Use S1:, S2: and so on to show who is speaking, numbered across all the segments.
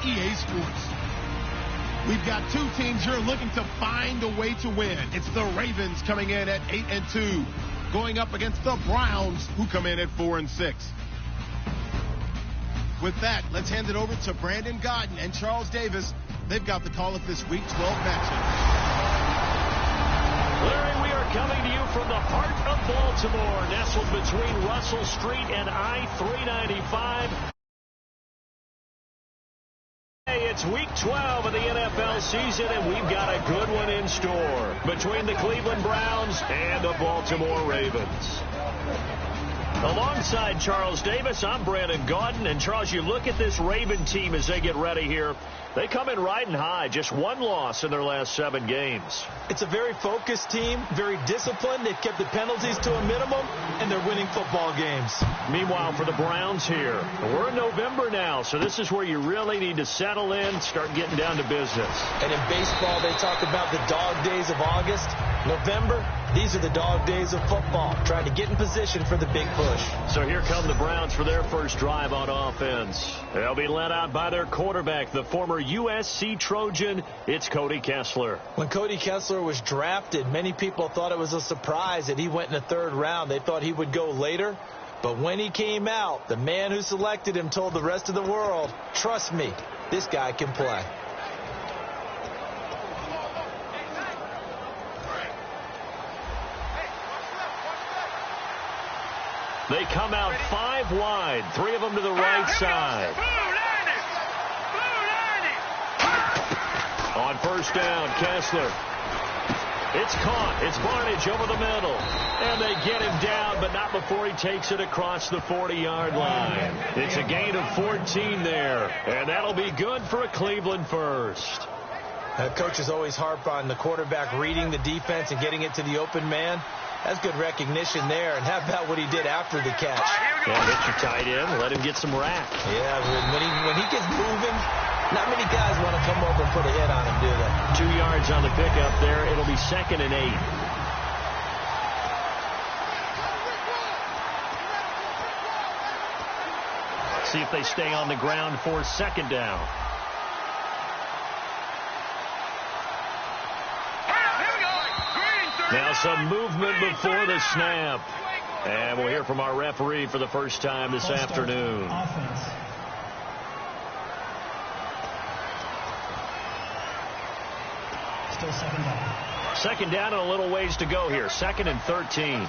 S1: EA Sports. We've got two teams here looking to find a way to win. It's the Ravens coming in at 8-2, going up against the Browns, who come in at 4-6. With that, let's hand it over to Brandon Godden and Charles Davis. They've got the call of this Week 12 matchup.
S2: Larry, we are coming to you from the heart of Baltimore, nestled between Russell Street and I-395. It's Week 12 of the NFL season, and we've got a good one in store between the Cleveland Browns and the Baltimore Ravens. Alongside Charles Davis, I'm Brandon Gaudin. And, Charles, you look at this Raven team as they get ready here. They come in riding high, just one loss in their last 7 games.
S3: It's a very focused team, very disciplined. They've kept the penalties to a minimum, and they're winning football games.
S2: Meanwhile, for the Browns here, we're in November now, so this is where you really need to settle in, start getting down to business.
S3: And in baseball, they talk about the dog days of August. November, these are the dog days of football, trying to get in position for the big push.
S2: So here come the Browns for their first drive on offense. They'll be led out by their quarterback, the former USC Trojan. It's Cody Kessler.
S3: When Cody Kessler was drafted, many people thought it was a surprise that he went in the 3rd round. They thought he would go later. But when he came out, the man who selected him told the rest of the world, trust me, this guy can play.
S2: They come out 5 wide, 3 of them to the right side. On first down, Kessler. It's caught. It's Barnage over the middle. And they get him down, but not before he takes it across the 40-yard line. It's a gain of 14 there, and that'll be good for a Cleveland first.
S3: Coaches always harp on the quarterback reading the defense and getting it to the open man. That's good recognition there. And how about what he did after the catch?
S2: Yeah, hit your tight end. Let him get some rack.
S3: Yeah, when he gets moving, not many guys want to come over and put a hit on him, do they?
S2: 2 yards on the pickup there. It'll be 2nd and 8. See if they stay on the ground for 2nd down. Now some movement before the snap. And we'll hear from our referee for the first time this afternoon.
S4: Still 2nd down.
S2: 2nd down and a little ways to go here. 2nd and 13.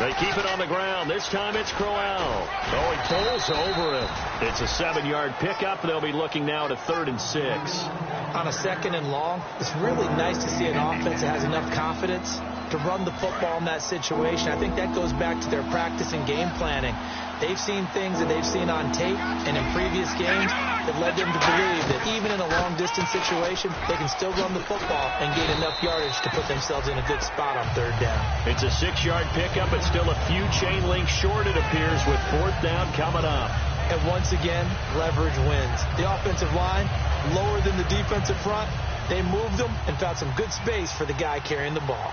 S2: They keep it on the ground. This time it's Crowell. Oh, he pulls over it. It's a 7-yard pickup. They'll be looking now to 3rd and 6.
S3: On a 2nd and long, it's really nice to see an offense that has enough confidence to run the football in that situation. I think that goes back to their practice and game planning. They've seen things that they've seen on tape and in previous games that led them to believe that even in a long-distance situation, they can still run the football and gain enough yardage to put themselves in a good spot on 3rd down.
S2: It's a 6-yard pickup, but still a few chain links short, it appears, with 4th down coming up.
S3: And once again, leverage wins. The offensive line, lower than the defensive front, they moved them and found some good space for the guy carrying the ball.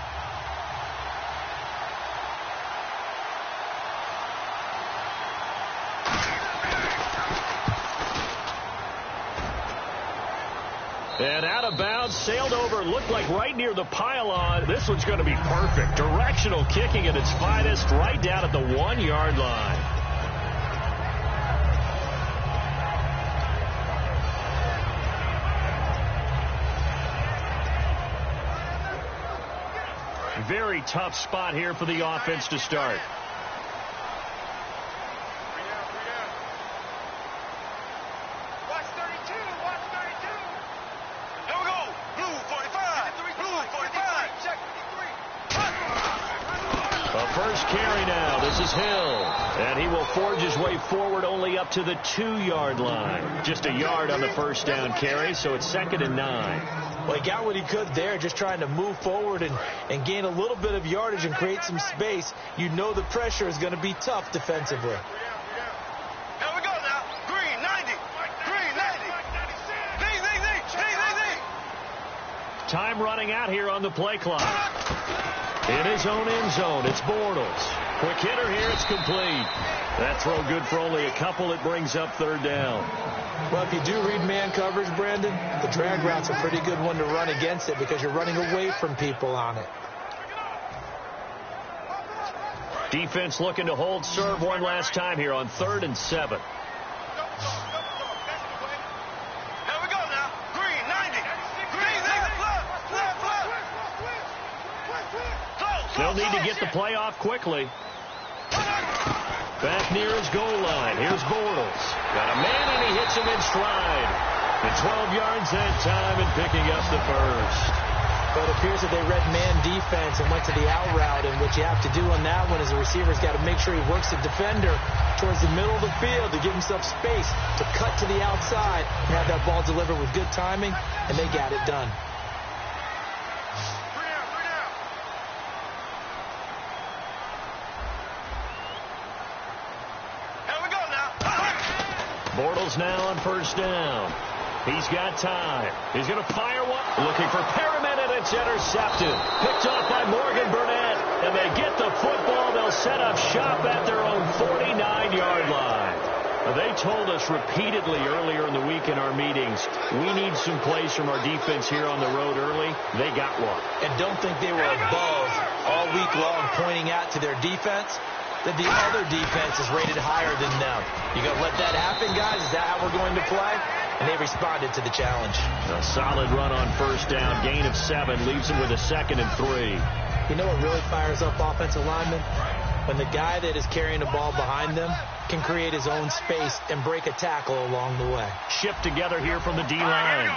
S2: And out of bounds, sailed over, looked like right near the pylon. This one's going to be perfect. Directional kicking at its finest, right down at the 1-yard line. Very tough spot here for the offense to start. First carry now. This is Hill. And he will forge his way forward only up to the 2-yard line. Just a yard on the first down carry, so it's 2nd and 9.
S3: Well, he got what he could there, just trying to move forward and gain a little bit of yardage and create some space. You know the pressure is going to be tough defensively.
S5: Here we go now. Green, 90. Green, 90.
S2: Time running out here on the play clock. In his own end zone, it's Bortles. Quick hitter here. It's complete. That throw good for only a couple. It brings up third down.
S3: Well, if you do read man coverage, Brandon, the drag route's a pretty good one to run against it because you're running away from people on it.
S2: Defense looking to hold serve one last time here on 3rd and 7. They'll need to get the play off quickly. Back near his goal line. Here's Bortles. Got a man, and he hits him in stride. And 12 yards that time and picking up the first.
S3: But it appears that they read man defense and went to the out route. And what you have to do on that one is the receiver's got to make sure he works the defender towards the middle of the field to give himself space to cut to the outside and have that ball delivered with good timing. And they got it done.
S2: Bortles now on first down. He's got time. He's going to fire one. Looking for Perriman, and it's intercepted. Picked off by Morgan Burnett. And they get the football. They'll set up shop at their own 49-yard line. They told us repeatedly earlier in the week in our meetings, we need some plays from our defense here on the road early. They got one.
S3: And don't think they were above all week long pointing out to their defense that the other defense is rated higher than them. You going to let that happen, guys? Is that how we're going to play? And they responded to the challenge.
S2: A solid run on first down. Gain of 7 leaves them with a 2nd and 3.
S3: You know what really fires up offensive linemen? When the guy that is carrying the ball behind them can create his own space and break a tackle along the way.
S2: Shift together here from the D-line.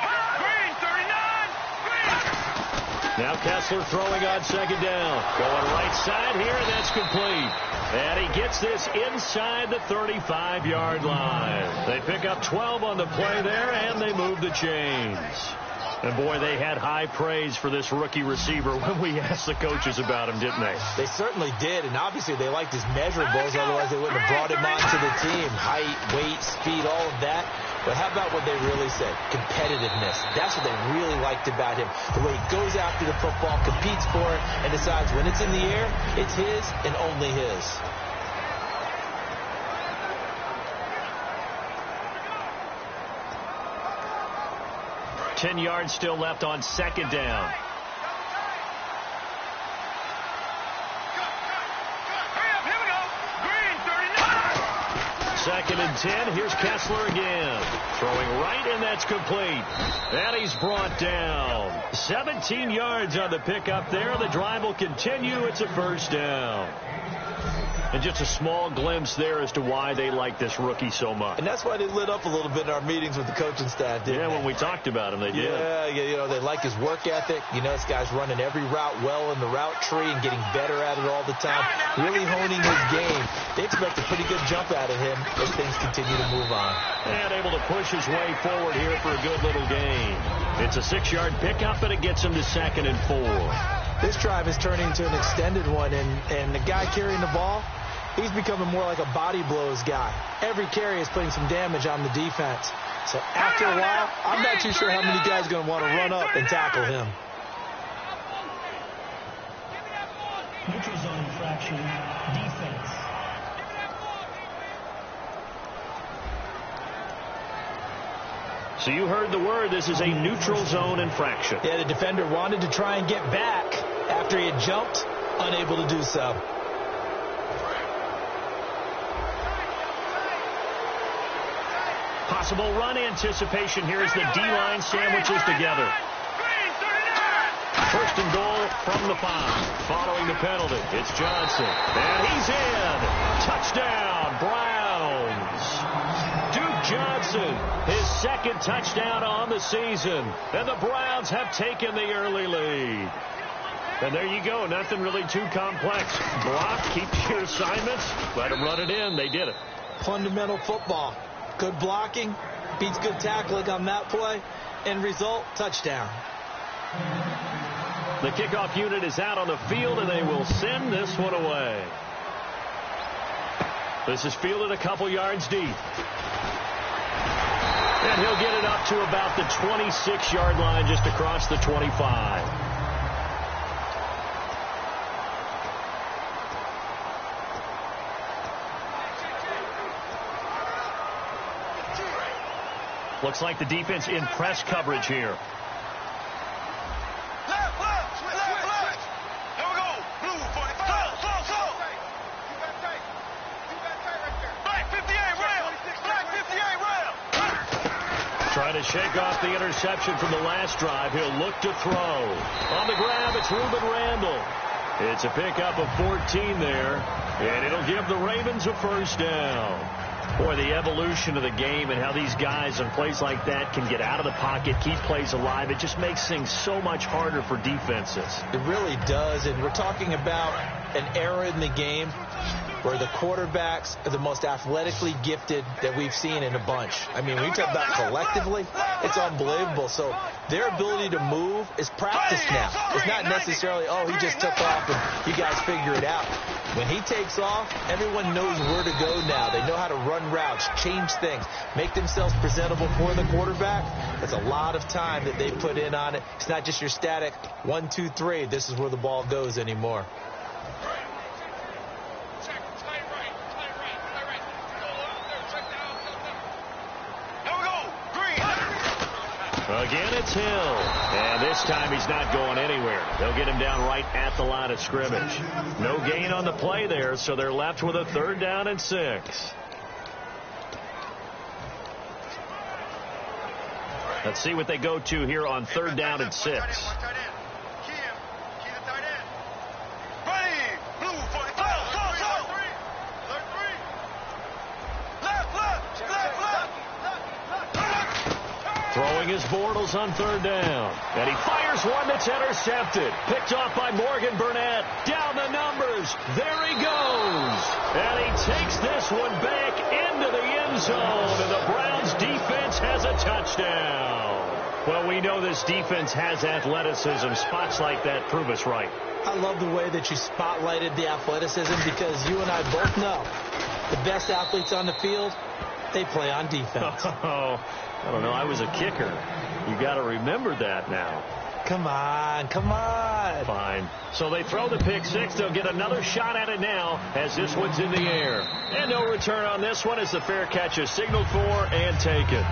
S2: Now Kessler throwing on 2nd down. Going right side here, and that's complete. And he gets this inside the 35-yard line. They pick up 12 on the play there, and they move the chains. And, boy, they had high praise for this rookie receiver when we asked the coaches about him, didn't they?
S3: They certainly did, and obviously they liked his measurables. Otherwise, they wouldn't have brought him onto the team. Height, weight, speed, all of that. But how about what they really said? Competitiveness. That's what they really liked about him. The way he goes after the football, competes for it, and decides when it's in the air, it's his and only his.
S2: Ten yards still left on 2nd down. Second and 10. Here's Kessler again. Throwing right, and that's complete. And he's brought down. 17 yards on the pickup there. The drive will continue. It's a first down. And just a small glimpse there as to why they like this rookie so much.
S3: And that's why they lit up a little bit in our meetings with the coaching staff, didn't they?
S2: When we talked about him, they did.
S3: Yeah, you know, they like his work ethic. You know, this guy's running every route well in the route tree and getting better at it all the time, really honing his game. They expect a pretty good jump out of him as things continue to move on.
S2: And able to push his way forward here for a good little gain. It's a 6-yard pickup, and it gets him to 2nd and 4.
S3: This drive is turning into an extended one, and the guy carrying the ball, he's becoming more like a body blows guy. Every carry is putting some damage on the defense. So after a while, I'm not too sure how many guys are going to want to run up and tackle him.
S4: Neutral zone infraction, defense.
S2: So you heard the word. This is a neutral zone infraction.
S3: Yeah, the defender wanted to try and get back after he had jumped, unable to do so.
S2: Possible run anticipation here as the D-line sandwiches together. First and goal from the 5. Following the penalty, it's Johnson. And he's in. Touchdown, Browns. Duke Johnson, his 2nd touchdown on the season. And the Browns have taken the early lead. And there you go. Nothing really too complex. Block, keep your assignments, let them run it in. They did it.
S3: Fundamental football. Good blocking, beats good tackling on that play. End result, touchdown.
S2: The kickoff unit is out on the field, and they will send this one away. This is fielded a couple yards deep. And he'll get it up to about the 26-yard line, just across the 25. Looks like the defense in press coverage here.
S5: Left. Here we go. Blue 45. Slow. Black 58 rail. Black 58 rail.
S2: Trying to shake off the interception from the last drive. He'll look to throw. On the grab, it's Reuben Randall. It's a pickup of 14 there, and it'll give the Ravens a first down. Boy, the evolution of the game and how these guys in plays like that can get out of the pocket, keep plays alive, it just makes things so much harder for defenses.
S3: It really does, and we're talking about an era in the game where the quarterbacks are the most athletically gifted that we've seen in a bunch. I mean, when you talk about collectively, it's unbelievable. So their ability to move is practiced now. It's not necessarily, oh, he just took off and you guys figure it out. When he takes off, everyone knows where to go now. They know how to run routes, change things, make themselves presentable for the quarterback. That's a lot of time that they put in on it. It's not just your static 1, 2, 3. This is where the ball goes anymore.
S2: Again, it's Hill. And this time he's not going anywhere. They'll get him down right at the line of scrimmage. No gain on the play there, so they're left with a 3rd down and 6. Let's see what they go to here on 3rd down and 6. Throwing his Bortles on 3rd down. And he fires one that's intercepted. Picked off by Morgan Burnett. Down the numbers. There he goes. And he takes this one back into the end zone. And the Browns defense has a touchdown. Well, we know this defense has athleticism. Spots like that prove us right.
S3: I love the way that you spotlighted the athleticism because you and I both know the best athletes on the field, they play on defense.
S2: Oh, I don't know. I was a kicker. You got to remember that now.
S3: Come on.
S2: Fine. So they throw the pick 6. They'll get another shot at it now as this one's in the air. And no return on this one as the fair catch is signaled for and taken.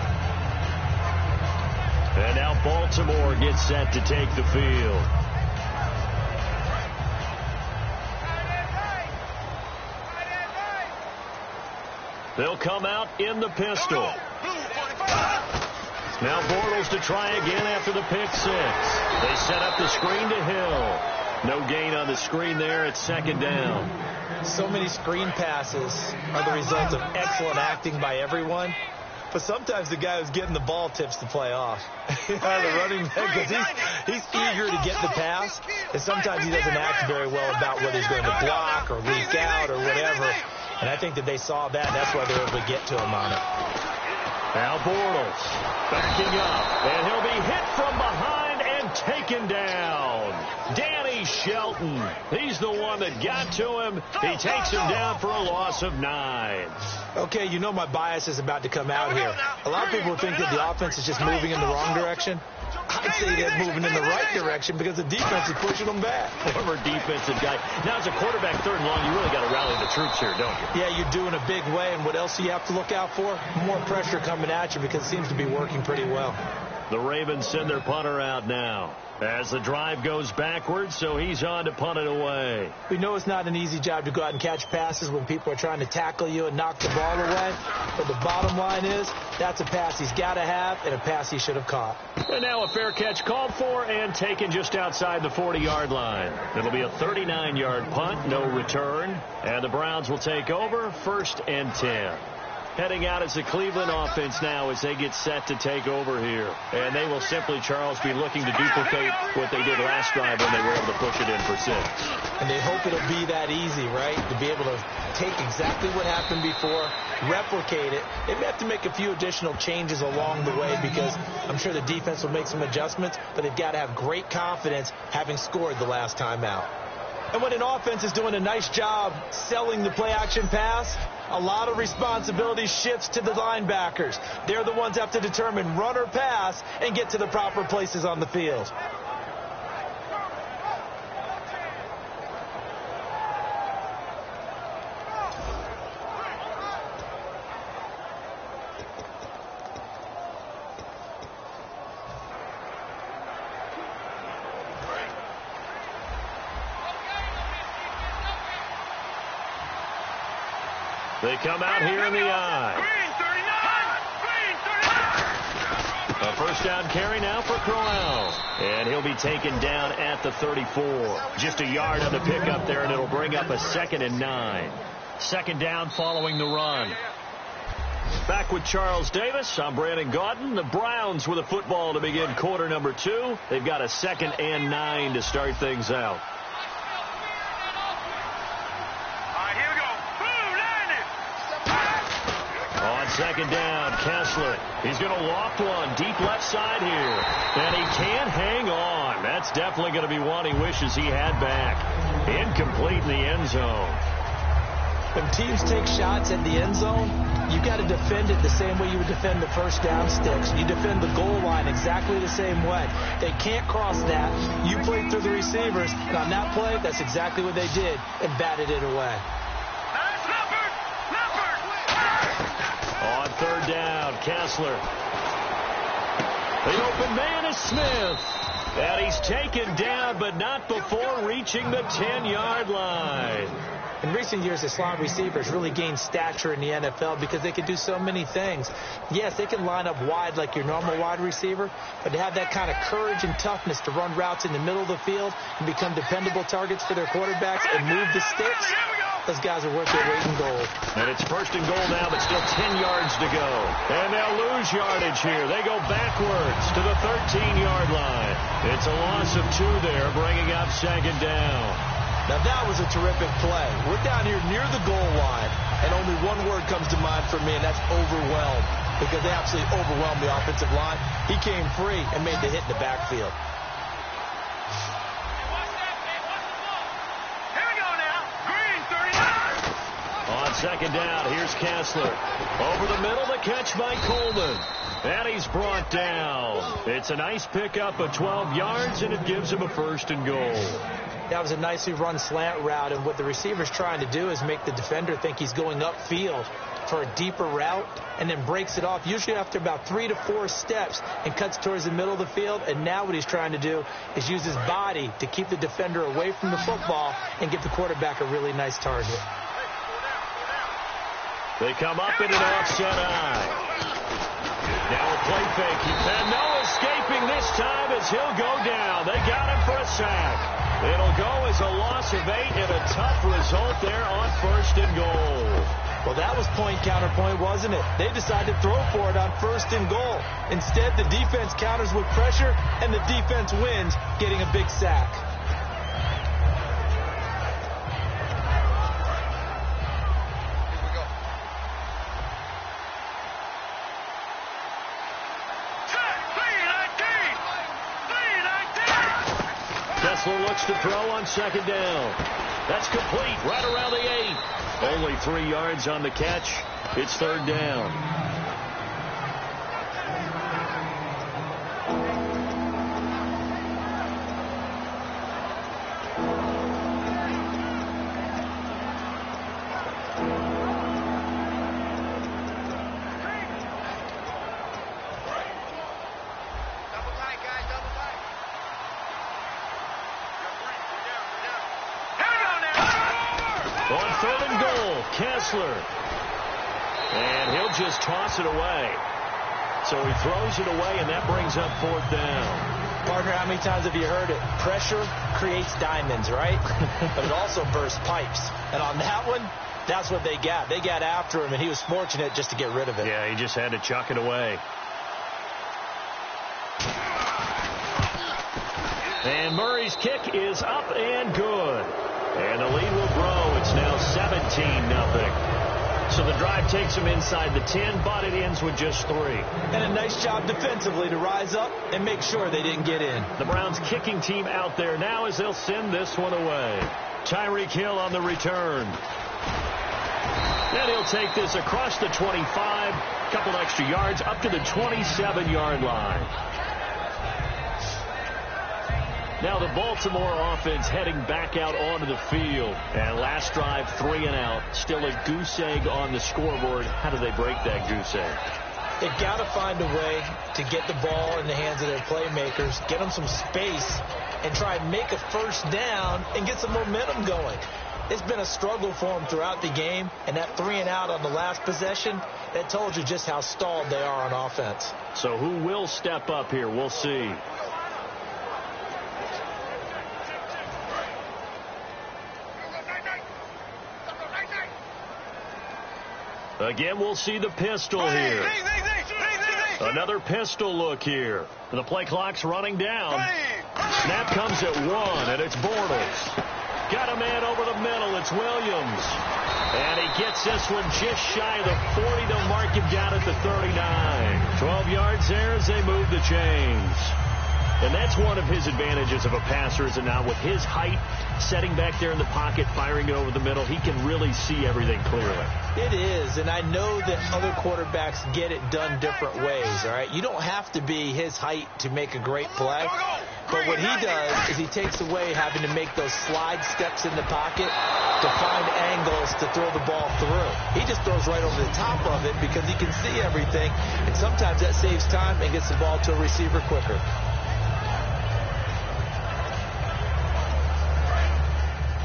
S2: And now Baltimore gets set to take the field. They'll come out in the pistol. Now Bortles to try again after the pick 6. They set up the screen to Hill. No gain on the screen there. It's 2nd down.
S3: So many screen passes are the result of excellent acting by everyone. But sometimes the guy who's getting the ball tips the play off. The running back, because he's eager to get the pass. And sometimes he doesn't act very well about whether he's going to block or leak out or whatever. And I think that they saw that. That's why they were able to get to him on it.
S2: Now Bortles backing up, and he'll be hit from behind and taken down. Danny Shelton, he's the one that got to him. He takes him down for a loss of 9.
S3: Okay, you know my bias is about to come out here. A lot of people think that the offense is just moving in the wrong direction. I'd say they're moving in the right direction because the defense is pushing them back.
S2: Former defensive guy. Now, as a quarterback 3rd and long, you really got to rally the troops here, don't you?
S3: Yeah, you do in a big way. And what else do you have to look out for? More pressure coming at you because it seems to be working pretty well.
S2: The Ravens send their punter out now as the drive goes backwards, so he's on to punt it away.
S3: We know it's not an easy job to go out and catch passes when people are trying to tackle you and knock the ball away. But the bottom line is that's a pass he's got to have and a pass he should have caught.
S2: And now a fair catch called for and taken just outside the 40-yard line. It'll be a 39-yard punt, no return. And the Browns will take over 1st and 10. Heading out as the Cleveland offense now as they get set to take over here. And they will simply, Charles, be looking to duplicate what they did last drive when they were able to push it in for 6.
S3: And they hope it'll be that easy, right? To be able to take exactly what happened before, replicate it. They may have to make a few additional changes along the way because I'm sure the defense will make some adjustments, but they've got to have great confidence having scored the last time out. And when an offense is doing a nice job selling the play-action pass, a lot of responsibility shifts to the linebackers. They're the ones that have to determine run or pass and get to the proper places on the field.
S2: They come out here in the I. A first down carry now for Crowell. And he'll be taken down at the 34. Just a yard on the pickup there, and it'll bring up a 2nd and 9. Second down following the run. Back with Charles Davis. I'm Brandon Gaudin. The Browns with a football to begin quarter number 2. They've got a 2nd and 9 to start things out. On second down, Kessler. He's going to loft one deep left side here. And he can't hang on. That's definitely going to be one he wishes he had back. Incomplete in the end zone.
S3: When teams take shots at the end zone, you got to defend it the same way you would defend the first down sticks. You defend the goal line exactly the same way. They can't cross that. You play through the receivers. And on that play, that's exactly what they did and batted it away.
S2: On third down, Kessler. The open man is Smith. And he's taken down, but not before reaching the 10-yard line.
S3: In recent years, the slot receivers really gained stature in the NFL because they can do so many things. Yes, they can line up wide like your normal wide receiver, but to have that kind of courage and toughness to run routes in the middle of the field and become dependable targets for their quarterbacks and move the sticks, those guys are worth their weight in gold.
S2: And it's first and goal now, but still 10 yards to go. And they'll lose yardage here. They go backwards to the 13-yard line. It's a loss of 2 there, bringing up second down.
S3: Now, that was a terrific play. We're down here near the goal line, and only one word comes to mind for me, and that's overwhelmed, because they absolutely overwhelmed the offensive line. He came free and made the hit in the backfield.
S2: On second down, here's Kessler. Over the middle, the catch by Coleman. And he's brought down. It's a nice pickup of 12 yards, and it gives him a first and goal.
S3: That was a nicely run slant route, and what the receiver's trying to do is make the defender think he's going upfield for a deeper route and then breaks it off, usually after about 3 to 4 steps, and cuts towards the middle of the field. And now what he's trying to do is use his body to keep the defender away from the football and give the quarterback a really nice target.
S2: They come up in an offset eye. Now a play fake. And no escaping this time as he'll go down. They got him for a sack. It'll go as a loss of 8 and a tough result there on first and goal.
S3: Well, that was point counterpoint, wasn't it? They decided to throw for it on first and goal. Instead, the defense counters with pressure, and the defense wins, getting a big sack.
S2: Kessler looks to throw on second down. That's complete right around the 8. Only 3 yards on the catch. It's third down. On third and goal, Kessler. And he'll just toss it away. So he throws it away, and that brings up fourth down.
S3: Partner, how many times have you heard it? Pressure creates diamonds, right? But it also bursts pipes. And on that one, that's what they got. They got after him, and he was fortunate just to get rid of it.
S2: Yeah, he just had to chuck it away. And Murray's kick is up and good. And the lead will grow. It's now 17-0. So the drive takes him inside the 10, but it ends with just 3.
S3: And a nice job defensively to rise up and make sure they didn't get in.
S2: The Browns kicking team out there now as they'll send this one away. Tyreek Hill on the return. And he'll take this across the 25, couple extra yards up to the 27-yard line. Now the Baltimore offense heading back out onto the field. And last drive, 3 and out. Still a goose egg on the scoreboard. How do they break that goose egg?
S3: They've got to find a way to get the ball in the hands of their playmakers, get them some space, and try and make a first down and get some momentum going. It's been a struggle for him throughout the game, and that 3-and-out on the last possession, that told you just how stalled they are on offense.
S2: So who will step up here? We'll see. Again, we'll see the pistol here. Another pistol look here. The play clock's running down. Snap comes at 1, and it's Bortles. Got a man over the middle. It's Williams. And he gets this one just shy of the 40. They'll mark him down at the 39. 12 yards there as they move the chains. And that's one of his advantages of a passer, is that now with his height, setting back there in the pocket, firing it over the middle, he can really see everything clearly.
S3: It is, and I know that other quarterbacks get it done different ways, all right? You don't have to be his height to make a great play. But what he does is he takes away having to make those slide steps in the pocket to find angles to throw the ball through. He just throws right over the top of it because he can see everything, and sometimes that saves time and gets the ball to a receiver quicker.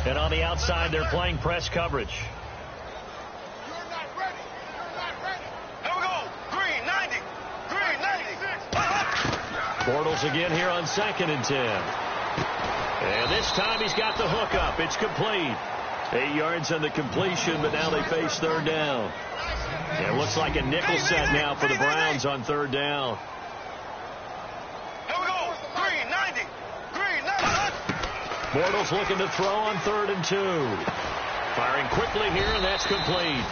S2: And on the outside, they're playing press coverage.
S5: You're not ready. You're not ready. Here we go. Green 90. Green 96.
S2: Bortles again here on 2nd and 10. And this time he's got the hook up. It's complete. 8 yards on the completion, but now they face 3rd down. It looks like a nickel set now for the Browns on 3rd down.
S5: Here we go. Green 90. Green 90.
S2: Bortles looking to throw on 3rd and 2. Firing quickly here, and that's complete.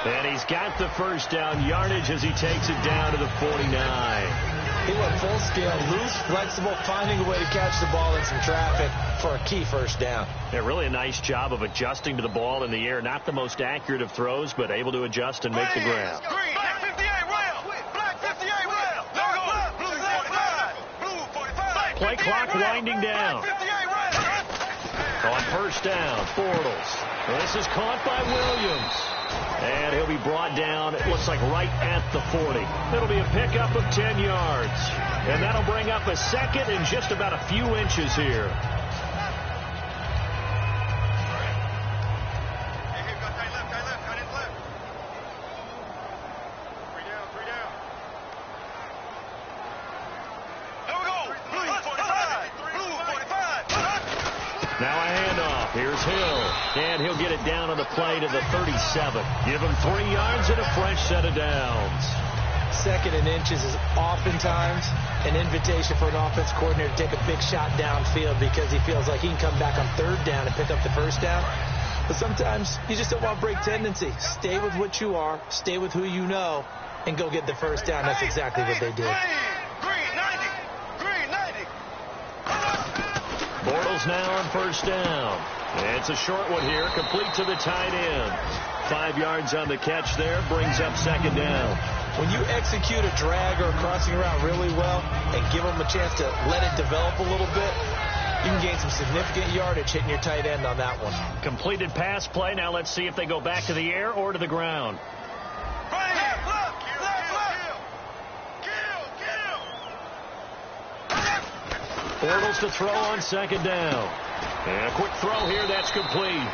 S2: And he's got the first down yardage as he takes it down to the 49.
S3: He went full scale, loose, flexible, finding a way to catch the ball in some traffic for a key first down.
S2: Yeah, really a nice job of adjusting to the ball in the air. Not the most accurate of throws, but able to adjust and make the grab.
S5: Green, black 58 rail. Black 58 rail. There we go. Blue 45. Blue 45.
S2: Play clock winding down. On first down, Bortles. This is caught by Williams. And he'll be brought down, it looks like right at the 40. It'll be a pickup of 10 yards. And that'll bring up a second and just about a few inches here. Here's Hill, and he'll get it down on the play to the 37. Give him 3 yards and a fresh set of downs.
S3: 2nd and inches is oftentimes an invitation for an offense coordinator to take a big shot downfield because he feels like he can come back on 3rd down and pick up the first down. But sometimes you just don't want to break tendency. Stay with what you are, stay with who you know, and go get the first down. That's exactly what they did.
S2: Bortles now on first down. It's a short one here, complete to the tight end. 5 yards on the catch there, brings up 2nd down.
S3: When you execute a drag or a crossing route really well and give them a chance to let it develop a little bit, you can gain some significant yardage hitting your tight end on that one.
S2: Completed pass play. Now let's see if they go back to the air or to the ground. Bortles to throw on 2nd down. And a quick throw here, that's complete.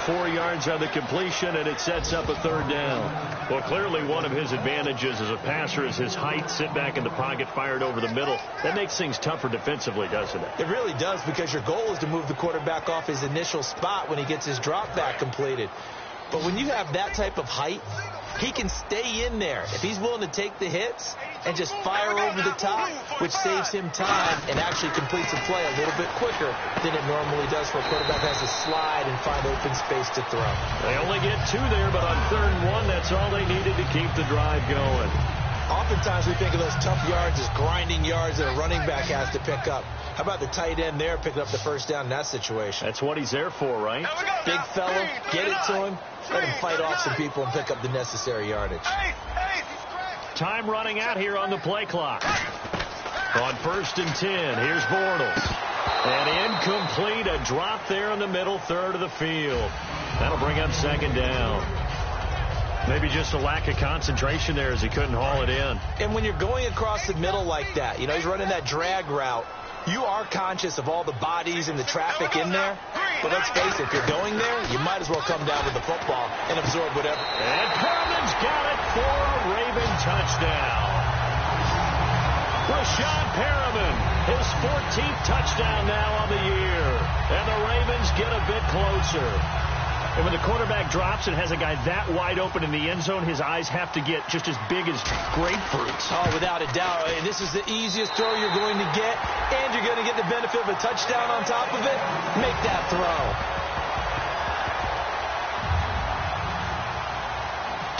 S2: 4 yards on the completion, and it sets up a 3rd down. Well, clearly one of his advantages as a passer is his height. Sit back in the pocket, fired over the middle. That makes things tougher defensively, doesn't it?
S3: It really does, because your goal is to move the quarterback off his initial spot when he gets his drop back completed. But when you have that type of height, he can stay in there if he's willing to take the hits and just fire over the top, which saves him time and actually completes a play a little bit quicker than it normally does for a quarterback who has to slide and find open space to throw.
S2: They only get 2 there, but on 3rd and 1, that's all they needed to keep the drive going.
S3: Oftentimes we think of those tough yards as grinding yards that a running back has to pick up. How about the tight end there picking up the first down in that situation?
S2: That's what he's there for, right?
S3: Big fella, get it to him, let him fight off some people and pick up the necessary yardage.
S2: Time running out here on the play clock. On 1st and 10, here's Bortles. And incomplete, a drop there in the middle 3rd of the field. That'll bring up 2nd down. Maybe just a lack of concentration there as he couldn't haul it in.
S3: And when you're going across the middle like that, he's running that drag route, you are conscious of all the bodies and the traffic in there. But let's face it, if you're going there, you might as well come down with the football and absorb whatever.
S2: And Perriman's got it for a Raven touchdown. Rashad Perriman, his 14th touchdown now on the year. And the Ravens get a bit closer. And when the quarterback drops and has a guy that wide open in the end zone, his eyes have to get just as big as grapefruits.
S3: Oh, without a doubt. And this is the easiest throw you're going to get, and you're going to get the benefit of a touchdown on top of it. Make that throw.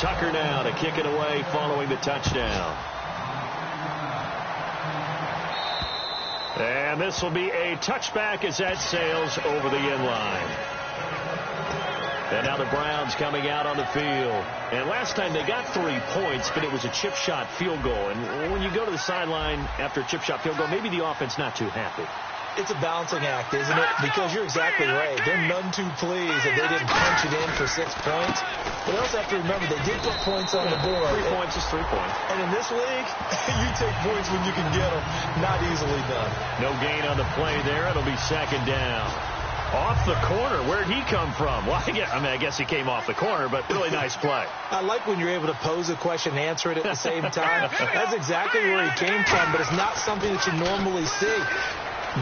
S2: Tucker now to kick it away following the touchdown. And this will be a touchback as that sails over the end line. And now the Browns coming out on the field. And last time they got 3 points, but it was a chip shot field goal. And when you go to the sideline after a chip shot field goal, maybe the offense not too happy.
S3: It's a balancing act, isn't it? Because you're exactly right. They're none too pleased that they didn't punch it in for 6 points. But you also have to remember they did put points on the board.
S2: 3 points is 3 points.
S3: And in this league, you take points when you can get them. Not easily done.
S2: No gain on the play there. It'll be second down. Off the corner. Where'd he come from? Well, I guess he came off the corner, but really nice play.
S3: I like when you're able to pose a question and answer it at the same time. That's exactly where he came from, but it's not something that you normally see.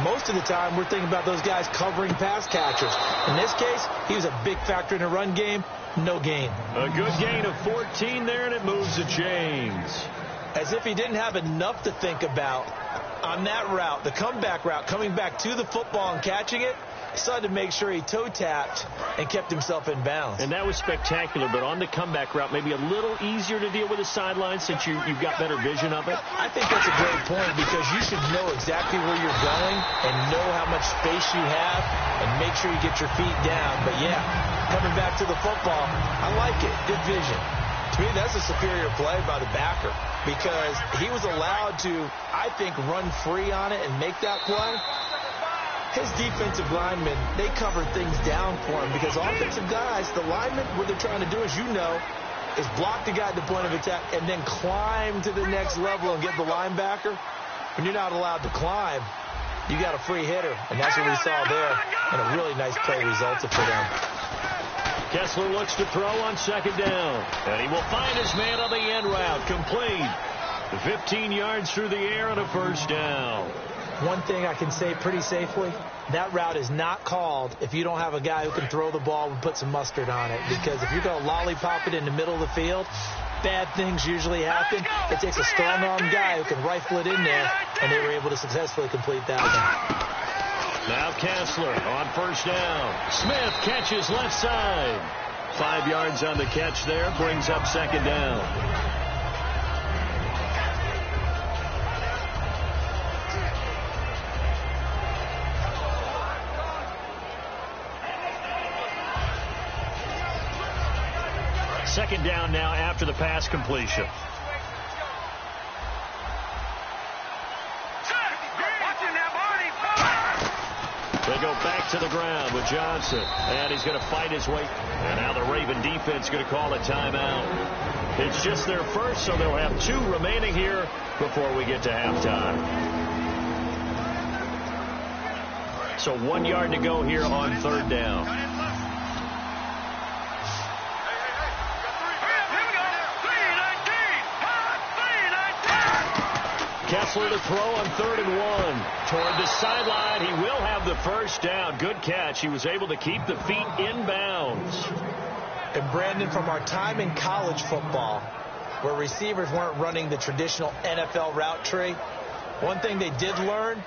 S3: Most of the time, we're thinking about those guys covering pass catchers. In this case, he was a big factor in the run game. No gain.
S2: A good gain of 14 there, and it moves the chains.
S3: As if he didn't have enough to think about on that route, the comeback route, coming back to the football and catching it. Decided to make sure he toe-tapped and kept himself in bounds.
S2: And that was spectacular, but on the comeback route, maybe a little easier to deal with the sideline since you've got better vision of it?
S3: I think that's a great point because you should know exactly where you're going and know how much space you have and make sure you get your feet down. But, yeah, coming back to the football, I like it. Good vision. To me, that's a superior play by the backer because he was allowed to, I think, run free on it and make that play. His defensive linemen, they cover things down for him because offensive guys, the linemen, what they're trying to do, as you know, is block the guy at the point of attack and then climb to the next level and get the linebacker. When you're not allowed to climb, you got a free hitter, and that's what we saw there, and a really nice play resulted for them.
S2: Kessler looks to throw on second down, and he will find his man on the end route, complete. 15 yards through the air and a first down.
S3: One thing I can say pretty safely, that route is not called if you don't have a guy who can throw the ball and put some mustard on it. Because if you're going to lollipop it in the middle of the field, bad things usually happen. It takes a strong-arm guy who can rifle it in there, and they were able to successfully complete that one.
S2: Now Kessler on first down. Smith catches left side. 5 yards on the catch there, brings up second down. Second down now after the pass completion. They go back to the ground with Johnson, and he's going to fight his way. And now the Raven defense going to call a timeout. It's just their first, so they'll have 2 remaining here before we get to halftime. So 1 yard to go here on third down. Kessler to throw on 3rd and 1. Toward the sideline. He will have the first down. Good catch. He was able to keep the feet in bounds.
S3: And Brandon, from our time in college football, where receivers weren't running the traditional NFL route tree, one thing they did learn,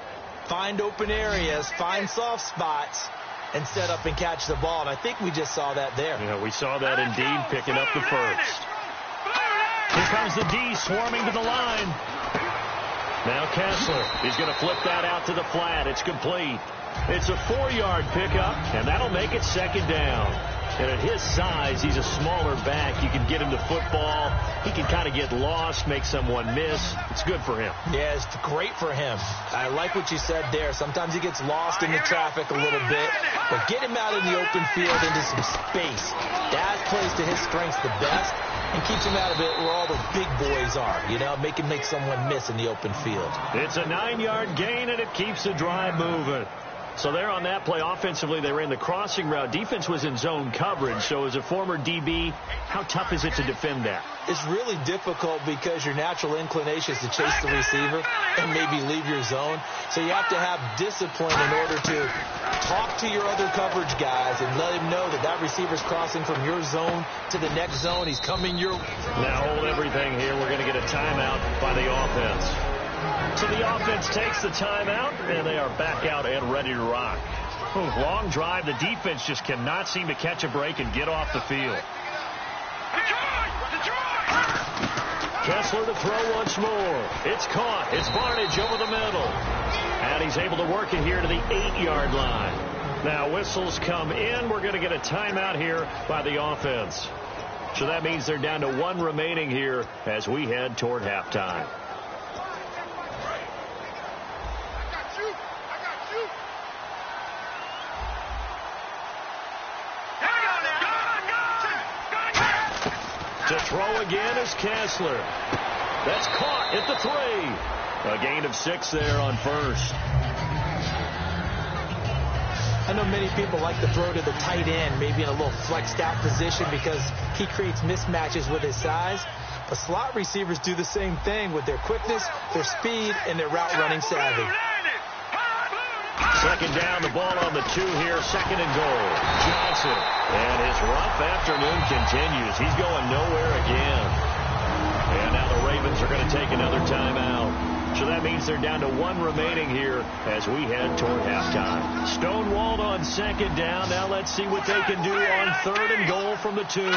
S3: find open areas, find soft spots, and set up and catch the ball. And I think we just saw that there.
S2: Yeah, we saw that indeed, picking up the first. Here comes the D swarming to the line. Now Kessler, he's going to flip that out to the flat. It's complete. It's a 4-yard pickup, and that'll make it second down. And at his size, he's a smaller back. You can get him the football. He can kind of get lost, make someone miss. It's good for him.
S3: Yeah, it's great for him. I like what you said there. Sometimes he gets lost in the traffic a little bit, but get him out in the open field into some space. That plays to his strengths the best and keeps him out of it where all the big boys are, you know, make someone miss in the open field.
S2: It's a 9-yard gain, and it keeps the drive moving. So there on that play, offensively, they ran the crossing route. Defense was in zone coverage. So as a former DB, how tough is it to defend that?
S3: It's really difficult because your natural inclination is to chase the receiver and maybe leave your zone. So you have to have discipline in order to talk to your other coverage guys and let him know that that receiver's crossing from your zone to the next zone. He's coming your way.
S2: Now hold everything here. We're going to get a timeout by the offense. So the offense takes the timeout, and they are back out and ready to rock. Long drive. The defense just cannot seem to catch a break and get off the field. Kessler to throw once more. It's caught. It's Barnage over the middle. And he's able to work it here to the 8-yard line. Now whistles come in. We're going to get a timeout here by the offense. So that means they're down to 1 remaining here as we head toward halftime. To throw again is Kessler. That's caught at the 3. A gain of 6 there on first.
S3: I know many people like to throw to the tight end, maybe in a little flexed out position because he creates mismatches with his size. But slot receivers do the same thing with their quickness, their speed, and their route running savvy.
S2: Second down, the ball on the 2 here, second and goal. Johnson, and his rough afternoon continues. He's going nowhere again. And now the Ravens are going to take another timeout. So that means they're down to 1 remaining here as we head toward halftime. Stonewalled on second down. Now let's see what they can do on third and goal from the 2. They'll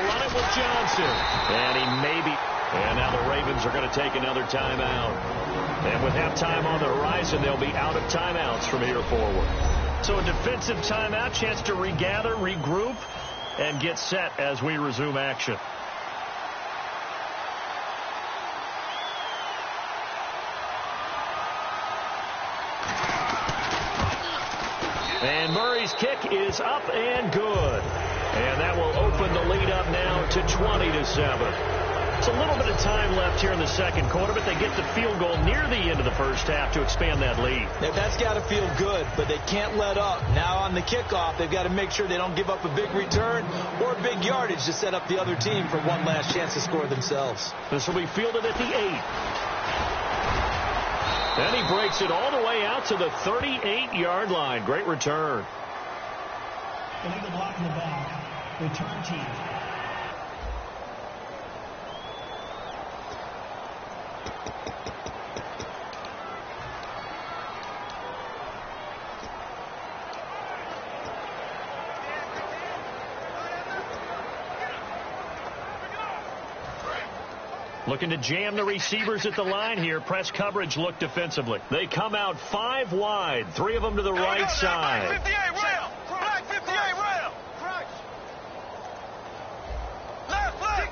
S2: run it with Johnson. And he may be... And now the Ravens are going to take another timeout. And with halftime on the horizon, they'll be out of timeouts from here forward. So a defensive timeout, chance to regather, regroup, and get set as we resume action. And Murray's kick is up and good. And that will open the lead up now to 20-7. It's a little bit of time left here in the second quarter, but they get the field goal near the end of the first half to expand that lead.
S3: That's got to feel good, but they can't let up. Now on the kickoff, they've got to make sure they don't give up a big return or big yardage to set up the other team for one last chance to score themselves.
S2: This will be fielded at the 8. And he breaks it all the way out to the 38-yard line. Great return.
S4: Illegal block in the back. Return team.
S2: Looking to jam the receivers at the line here. Press coverage look defensively. They come out 5 wide. 3 of them to the right side.
S5: 58 rail. Flag 58 rail. Left flag.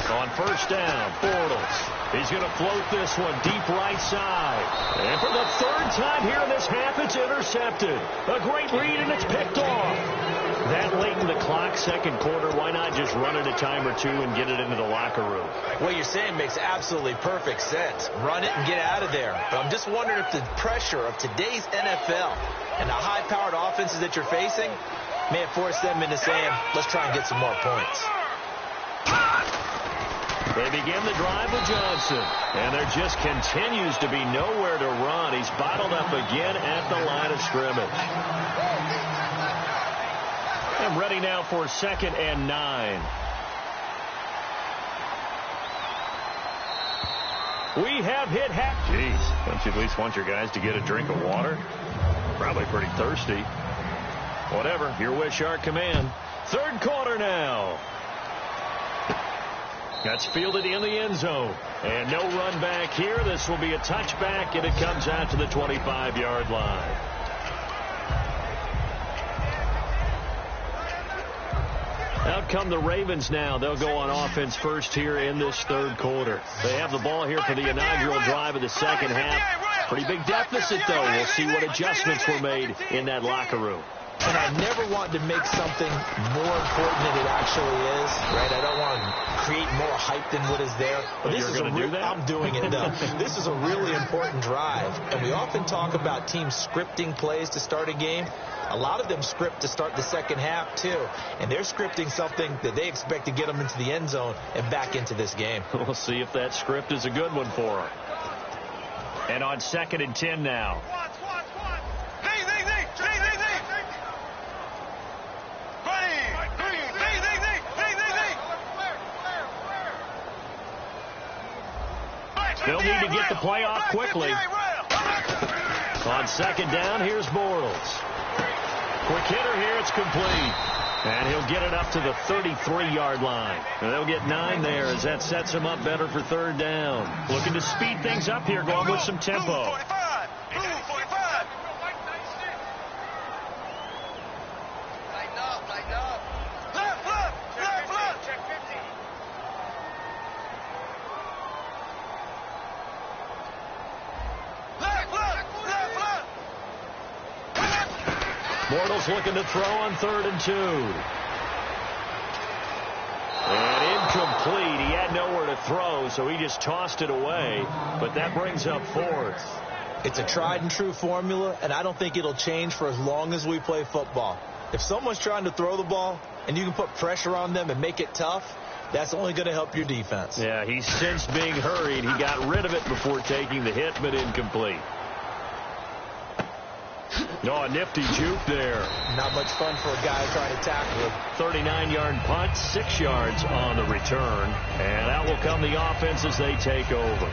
S2: On first down, Bortles. He's going to float this one deep right side. And for the 3rd time here in this half, it's intercepted. A great read, and it's picked off. That late in the clock, second quarter, why not just run it a time or 2 and get it into the locker room?
S3: What you're saying makes absolutely perfect sense. Run it and get out of there. But I'm just wondering if the pressure of today's NFL and the high-powered offenses that you're facing may have forced them into saying, let's try and get some more points.
S2: They begin the drive with Johnson, and there just continues to be nowhere to run. He's bottled up again at the line of scrimmage. And ready now for 2nd and 9. We have hit half. Jeez, don't you at least want your guys to get a drink of water? Probably pretty thirsty. Whatever, your wish, our command. 3rd quarter now. That's fielded in the end zone. And no run back here. This will be a touchback, and it comes out to the 25-yard line. Out come the Ravens now. They'll go on offense first here in this 3rd quarter. They have the ball here for the inaugural drive of the second half. Pretty big deficit, though. We'll see what adjustments were made in that locker room.
S3: And I never want to make something more important than it actually is, right? I don't want to create more hype than what is there. But this is I'm doing it, though. This is a really important drive. And we often talk about teams scripting plays to start a game. A lot of them script to start the second half, too. And they're scripting something that they expect to get them into the end zone and back into this game.
S2: We'll see if that script is a good one for them. And on 2nd and 10 now. They'll need to get the play off quickly. On 2nd down, here's Bortles. Quick hitter here, it's complete. And he'll get it up to the 33-yard line. And they'll get 9 there as that sets him up better for 3rd down. Looking to speed things up here, going with some tempo. Bortles looking to throw on 3rd and 2. And incomplete. He had nowhere to throw, so he just tossed it away. But that brings up 4th.
S3: It's a tried and true formula, and I don't think it'll change for as long as we play football. If someone's trying to throw the ball and you can put pressure on them and make it tough, that's only going to help your defense.
S2: Yeah, he's sensed being hurried. He got rid of it before taking the hit, but incomplete. No, a nifty juke there.
S3: Not much fun for a guy trying to tackle it.
S2: 39-yard punt, 6 yards on the return. And out will come the offense as they take over.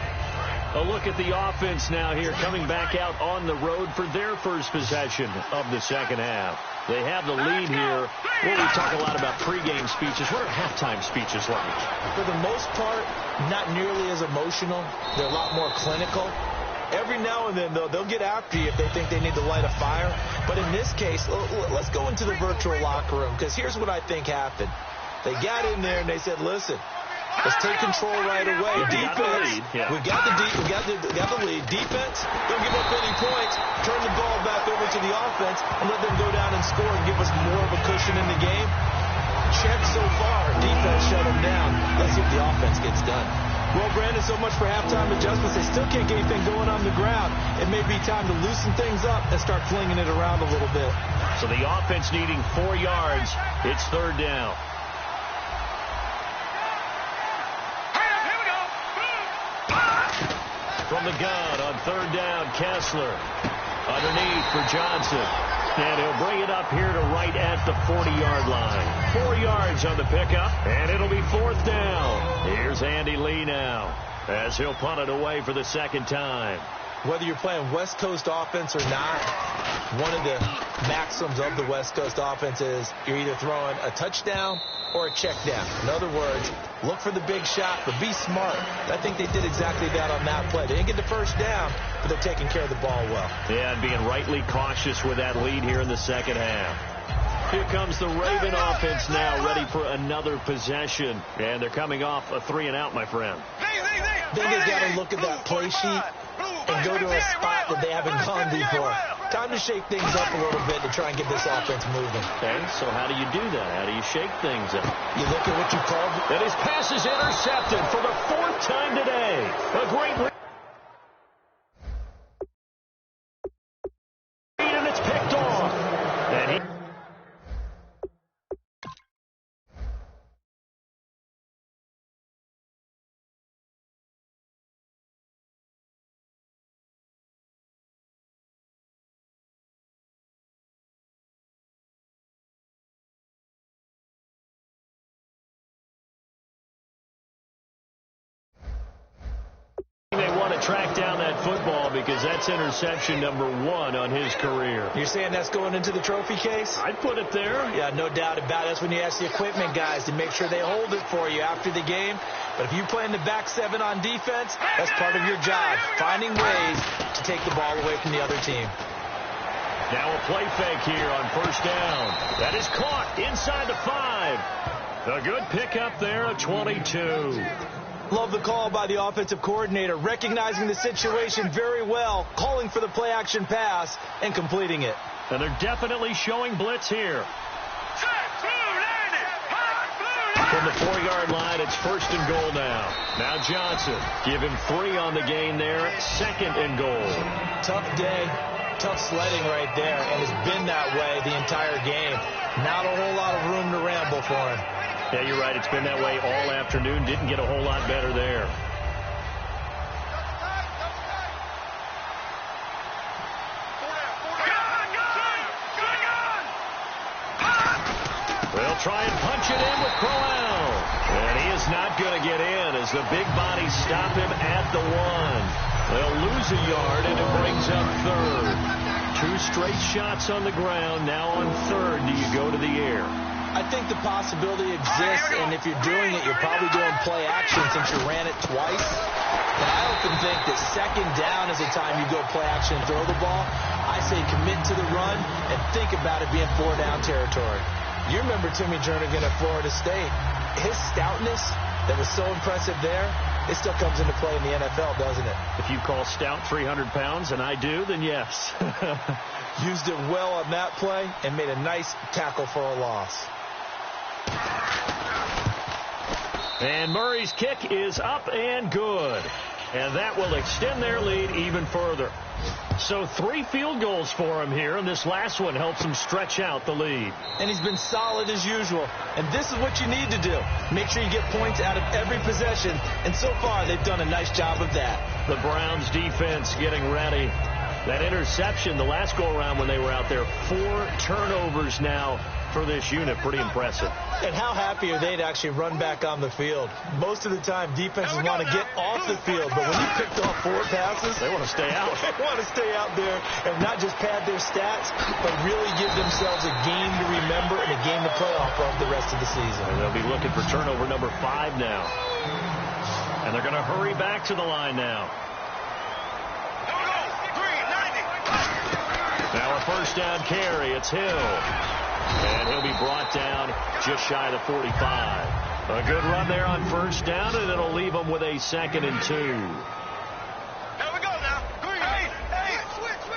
S2: A look at the offense now here, coming back out on the road for their first possession of the second half. They have the lead here. Well, we talk a lot about pregame speeches. What are halftime speeches like?
S3: For the most part, not nearly as emotional. They're a lot more clinical. Every now and then, though, they'll get after you if they think they need to light a fire. But in this case, let's go into the virtual locker room, because here's what I think happened. They got in there and they said, listen, let's take control right away. Defense, we got the lead. Defense, don't give up any points. Turn the ball back over to the offense and let them go down and score and give us more of a cushion in the game. Check so far. Defense shut them down. Let's see if the offense gets done. Well, Brandon, so much for halftime adjustments. They still can't get anything going on the ground. It may be time to loosen things up and start flinging it around a little bit.
S2: So the offense needing 4 yards. It's 3rd down. From the gun on 3rd down, Kessler. Underneath for Johnson. And he'll bring it up here to right at the 40-yard line. 4 yards on the pickup, and it'll be 4th down. Here's Andy Lee now as he'll punt it away for the 2nd time.
S3: Whether you're playing West Coast offense or not, one of the maxims of the West Coast offense is you're either throwing a touchdown or a check down. In other words, look for the big shot, but be smart. I think they did exactly that on that play. They didn't get the first down, but they're taking care of the ball well.
S2: Yeah, and being rightly cautious with that lead here in the second half. Here comes the Raven offense now, ready for another possession. And they're coming off a 3-and-out, my friend.
S3: Then they got to look at that play sheet and go to a spot that they haven't gone before. Time to shake things up a little bit to try and get this offense moving.
S2: Okay, so how do you do that? How do you shake things up?
S3: You look at what you called.
S2: And his pass is intercepted for the 4th time today. A great read, and it's picked off. And he... They want to track down that football because that's interception number 1 on his career.
S3: You're saying that's going into the trophy case?
S2: I'd put it there.
S3: Yeah, no doubt about it. That's when you ask the equipment guys to make sure they hold it for you after the game. But if you play in the back 7 on defense, that's part of your job, finding ways to take the ball away from the other team.
S2: Now a play fake here on 1st down. That is caught inside the 5. A good pickup there, a 22.
S3: Love the call by the offensive coordinator, recognizing the situation very well, calling for the play-action pass, and completing it.
S2: And they're definitely showing blitz here. From the 4-yard line, it's 1st and goal now. Now Johnson, give him 3 on the gain there, 2nd and goal.
S3: Tough day, tough sledding right there, and it's been that way the entire game. Not a whole lot of room to ramble for him.
S2: Yeah, you're right. It's been that way all afternoon. Didn't get a whole lot better there. They'll try and punch it in with Crowell. And he is not going to get in as the big bodies stop him at the 1. They'll lose a yard, and it brings up 3rd. 2 straight shots on the ground. Now on 3rd, do you go to the air?
S3: I think the possibility exists, and if you're doing it, you're probably doing play action since you ran it twice. But I often think that 2nd down is the time you go play action and throw the ball. I say commit to the run and think about it being 4-down territory. You remember Timmy Jernigan at Florida State. His stoutness that was so impressive there, it still comes into play in the NFL, doesn't it?
S2: If you call stout 300 pounds, and I do, then yes.
S3: Used it well on that play and made a nice tackle for a loss.
S2: And Murray's kick is up and good. And that will extend their lead even further. So 3 field goals for him here, and this last one helps him stretch out the lead.
S3: And he's been solid as usual. And this is what you need to do. Make sure you get points out of every possession. And so far, they've done a nice job of that.
S2: The Browns defense getting ready. That interception the last go-around when they were out there, 4 turnovers now for this unit. Pretty impressive.
S3: And how happy are they to actually run back on the field? Most of the time, defenses want to get off the field, but when you picked off 4 passes,
S2: they want to stay out.
S3: They want to stay out there and not just pad their stats, but really give themselves a game to remember and a game to play off of the rest of the season.
S2: And they'll be looking for turnover number 5 now. And they're going to hurry back to the line now. Now a 1st down carry. It's Hill. And he'll be brought down just shy of the 45. A good run there on 1st down, and it'll leave them with a 2nd and 2.
S5: Here we go now. Hey, switch.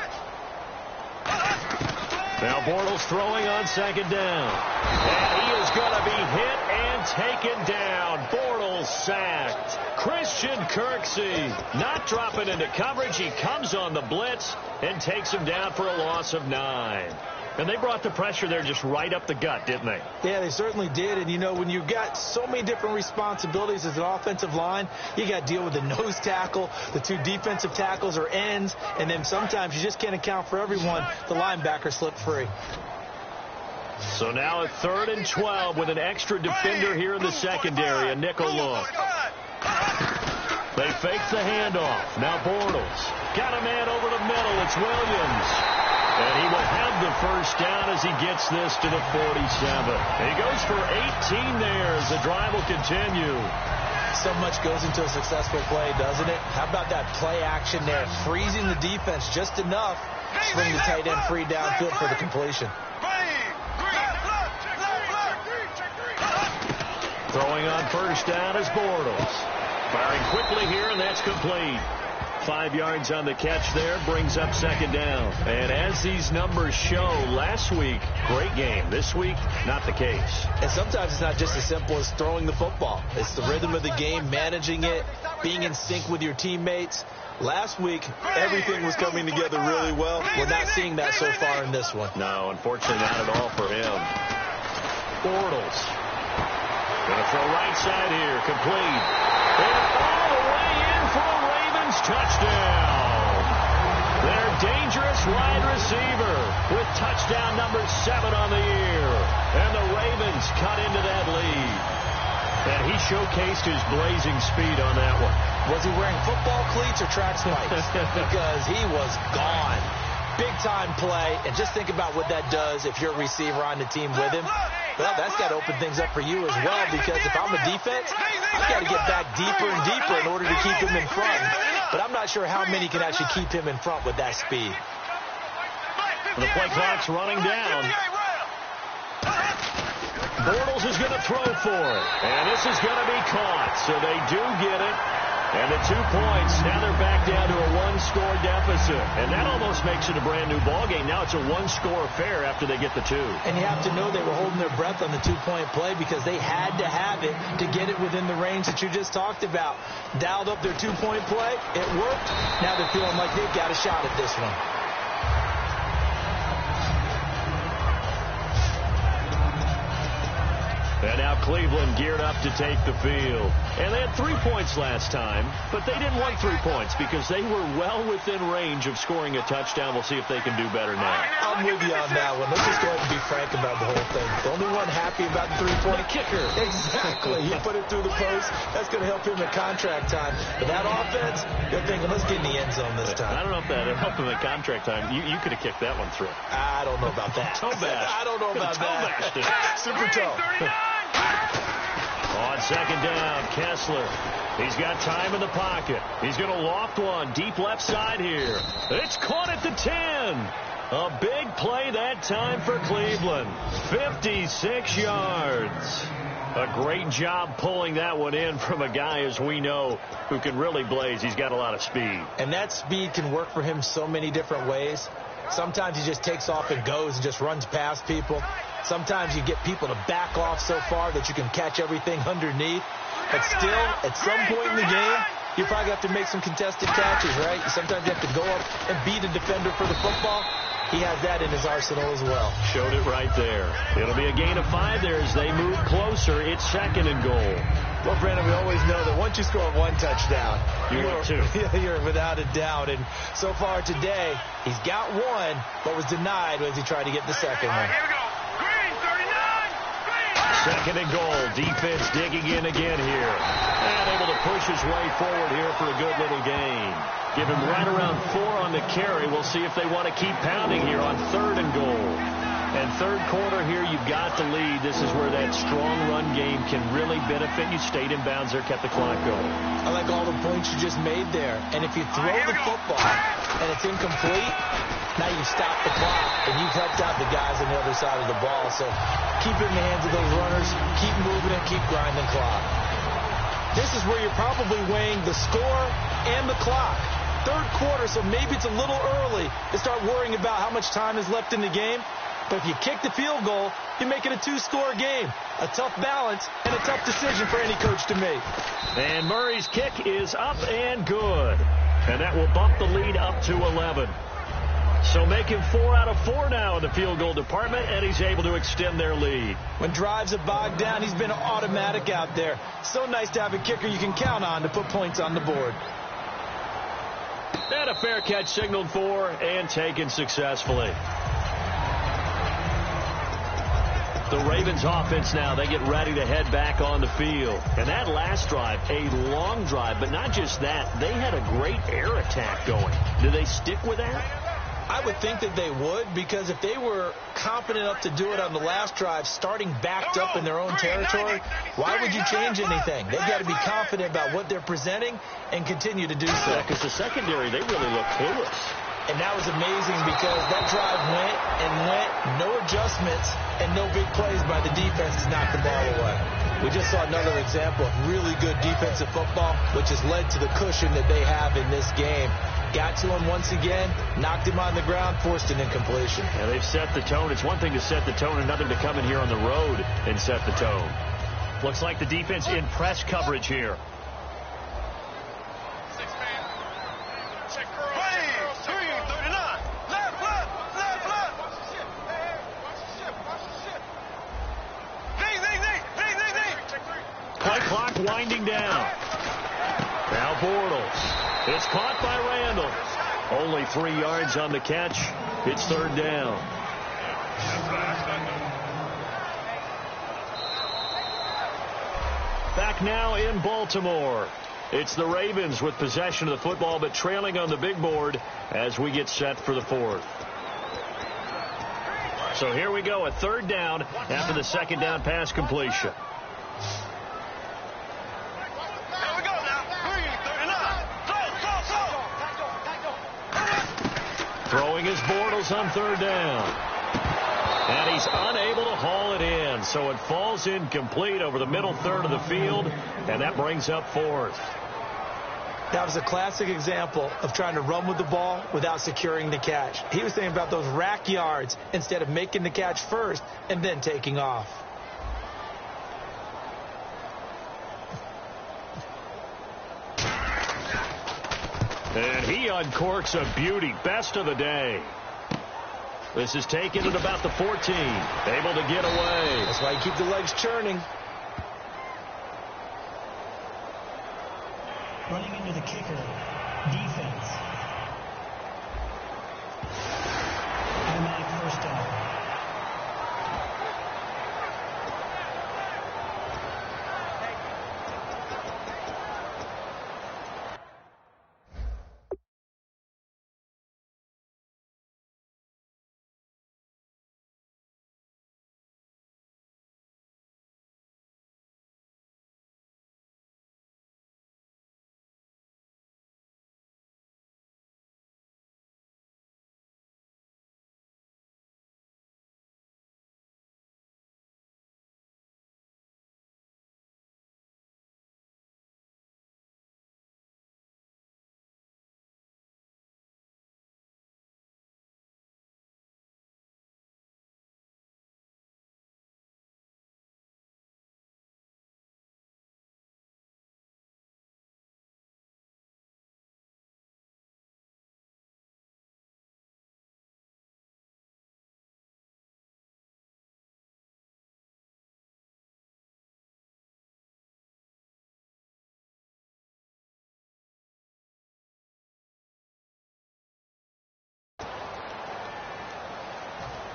S2: Now Bortles throwing on 2nd down. And he is going to be hit and taken down. Bortles sacked. Christian Kirksey not dropping into coverage. He comes on the blitz and takes him down for a loss of 9. And they brought the pressure there just right up the gut, didn't they?
S3: Yeah, they certainly did. And, you know, when you've got so many different responsibilities as an offensive line, you got to deal with the nose tackle, the 2 defensive tackles or ends, and then sometimes you just can't account for everyone. The linebacker slipped free.
S2: So now a 3rd and 12 with an extra defender here in the secondary, a nickel look. They fake the handoff. Now Bortles. Got a man over the middle. It's Williams. And he will have the 1st down as he gets this to the 47. He goes for 18 there as the drive will continue.
S3: So much goes into a successful play, doesn't it? How about that play action there? Freezing the defense just enough to bring the tight end free downfield for the completion.
S2: Throwing on 1st down is Bortles. Firing quickly here, and that's complete. 5 yards on the catch there, brings up 2nd down. And as these numbers show, last week, great game. This week, not the case.
S3: And sometimes it's not just as simple as throwing the football. It's the rhythm of the game, managing it, being in sync with your teammates. Last week, everything was coming together really well. We're not seeing that so far in this one.
S2: No, unfortunately not at all for him. Bortles. Going to throw right side here, complete. And all the way in for a Ravens touchdown. Their dangerous wide receiver with touchdown number 7 on the year. And the Ravens cut into that lead. And he showcased his blazing speed on that one.
S3: Was he wearing football cleats or track spikes? Because he was gone. Big-time play. And just think about what that does if you're a receiver on the team with him. Well, that's got to open things up for you as well, because if I'm a defense, I've got to get back deeper and deeper in order to keep him in front. But I'm not sure how many can actually keep him in front with that speed.
S2: The play clock's running down. Bortles is going to throw for it. And this is going to be caught. So they do get it. And the 2 points, now they're back down to a one-score deficit. And that almost makes it a brand-new ballgame. Now it's a one-score affair after they get the 2.
S3: And you have to know they were holding their breath on the 2-point play because they had to have it to get it within the range that you just talked about. Dialed up their 2-point play. It worked. Now they're feeling like they've got a shot at this one.
S2: And now Cleveland geared up to take the field. And they had 3 points last time, but they didn't want 3 points because they were well within range of scoring a touchdown. We'll see if they can do better now.
S3: I'm with you on that one. Let's just go ahead and be frank about the whole thing. The only one happy about the 3-point
S2: kicker.
S3: Exactly. He put it through the post. That's going to help him at contract time. But that offense, you're thinking, let's get in the end zone this time.
S2: I don't know if that helped him at contract time. You could have kicked that one through.
S3: I don't know about that.
S2: Toe bash.
S3: I don't know about that. Super toe.
S2: On second down, Kessler. He's got time in the pocket. He's going to loft one deep left side here. It's caught at the 10. A big play that time for Cleveland. 56 yards. A great job pulling that one in from a guy, as we know, who can really blaze. He's got a lot of speed.
S3: And that speed can work for him so many different ways. Sometimes he just takes off and goes and just runs past people. Sometimes you get people to back off so far that you can catch everything underneath. But still, at some point in the game, you probably have to make some contested catches, right? Sometimes you have to go up and beat a defender for the football. He has that in his arsenal as well.
S2: Showed it right there. It'll be a gain of 5 there as they move closer. It's second and goal.
S3: Well, Brandon, we always know that once you score 1 touchdown,
S2: you're
S3: without a doubt. And so far today, he's got 1, but was denied as he tried to get the second one.
S5: Here we go. Green, 39. Green.
S2: Second and goal. Defense digging in again here. And able to push his way forward here for a good little gain. Give him right around 4 on the carry. We'll see if they want to keep pounding here on third and goal. And third quarter here, you've got the lead. This is where that strong run game can really benefit you. Stayed in bounds there, kept the clock going.
S3: I like all the points you just made there. And if you throw the football and it's incomplete, now you've stopped the clock and you've helped out the guys on the other side of the ball. So keep it in the hands of those runners, keep moving it, keep grinding the clock. This is where you're probably weighing the score and the clock. Third quarter, so maybe it's a little early to start worrying about how much time is left in the game. But if you kick the field goal, you make it a 2-score game. A tough balance and a tough decision for any coach to make.
S2: And Murray's kick is up and good. And that will bump the lead up to 11. So making 4 out of 4 now in the field goal department, and he's able to extend their lead.
S3: When drives are bogged down, he's been automatic out there. So nice to have a kicker you can count on to put points on the board.
S2: And a fair catch signaled for and taken successfully. The Ravens offense now, they get ready to head back on the field. And that last drive, a long drive, but not just that. They had a great air attack going. Do they stick with that?
S3: I would think that they would, because if they were confident enough to do it on the last drive, starting backed up in their own territory, why would you change anything? They've got to be confident about what they're presenting and continue to do so.
S2: Yeah, because the secondary, they really look clueless.
S3: And that was amazing because that drive went and went, no adjustments, and no big plays by the defense to knock the ball away. We just saw another example of really good defensive football, which has led to the cushion that they have in this game. Got to him once again, knocked him on the ground, forced an incompletion.
S2: Yeah, they've set the tone. It's one thing to set the tone, another to come in here on the road and set the tone. Looks like the defense in press coverage here. Play clock winding down. Now Bortles. It's caught by Randall. Only 3 yards on the catch. It's third down. Back now in Baltimore. It's the Ravens with possession of the football, but trailing on the big board as we get set for the fourth. So here we go, a third down after the second down pass completion. Throwing his Bortles on third down. And he's unable to haul it in. run, so it falls incomplete over the middle third of the field, and that brings up fourth.
S3: That was a classic example of trying to run with the ball without securing the catch. He was thinking about those rack yards instead of making the catch first and then taking off.
S2: And he uncorks a beauty. Best of the day. This is taken at about the 14. Able to get away.
S3: That's why you keep the legs churning.
S4: Running into the kicker. Defense. Automatic first down.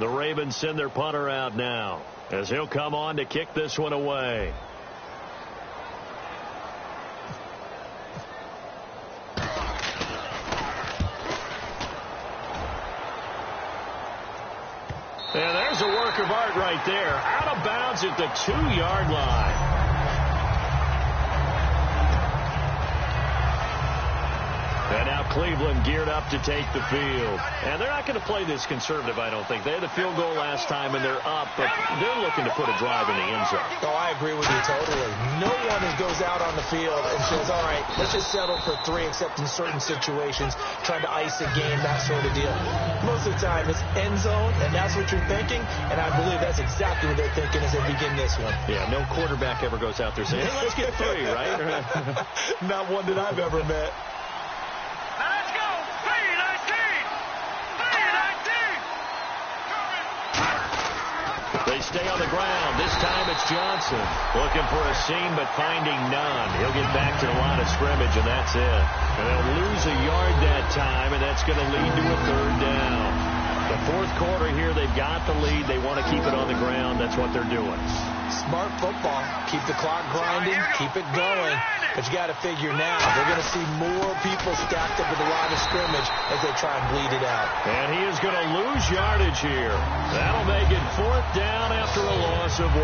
S2: The Ravens send their punter out now as he'll come on to kick this one away. And there's a work of art right there. Out of bounds at the 2-yard line. And now Cleveland geared up to take the field. And they're not going to play this conservative, I don't think. They had the field goal last time, and they're up, but they're looking to put a drive in the end zone.
S3: Oh, I agree with you totally. No one goes out on the field and says, all right, let's just settle for 3, except in certain situations, trying to ice a game, that sort of deal. Most of the time, it's end zone, and that's what you're thinking, and I believe that's exactly what they're thinking as they begin this one.
S2: Yeah, no quarterback ever goes out there saying, hey, let's get 3, right?
S3: Not one that I've ever met.
S2: They stay on the ground. This time it's Johnson. Looking for a seam, but finding none. He'll get back to the line of scrimmage, and that's it. And they'll lose a yard that time, and that's going to lead to a 3rd down. The 4th quarter here, they've got the lead. They want to keep it on the ground. That's what they're doing.
S3: Smart football. Keep the clock grinding. Keep it going. But you got to figure now, they're going to see more people stacked up at the line of scrimmage as they try and bleed it out.
S2: And he is going to lose yardage here. That'll make it 4th down after a loss of 1.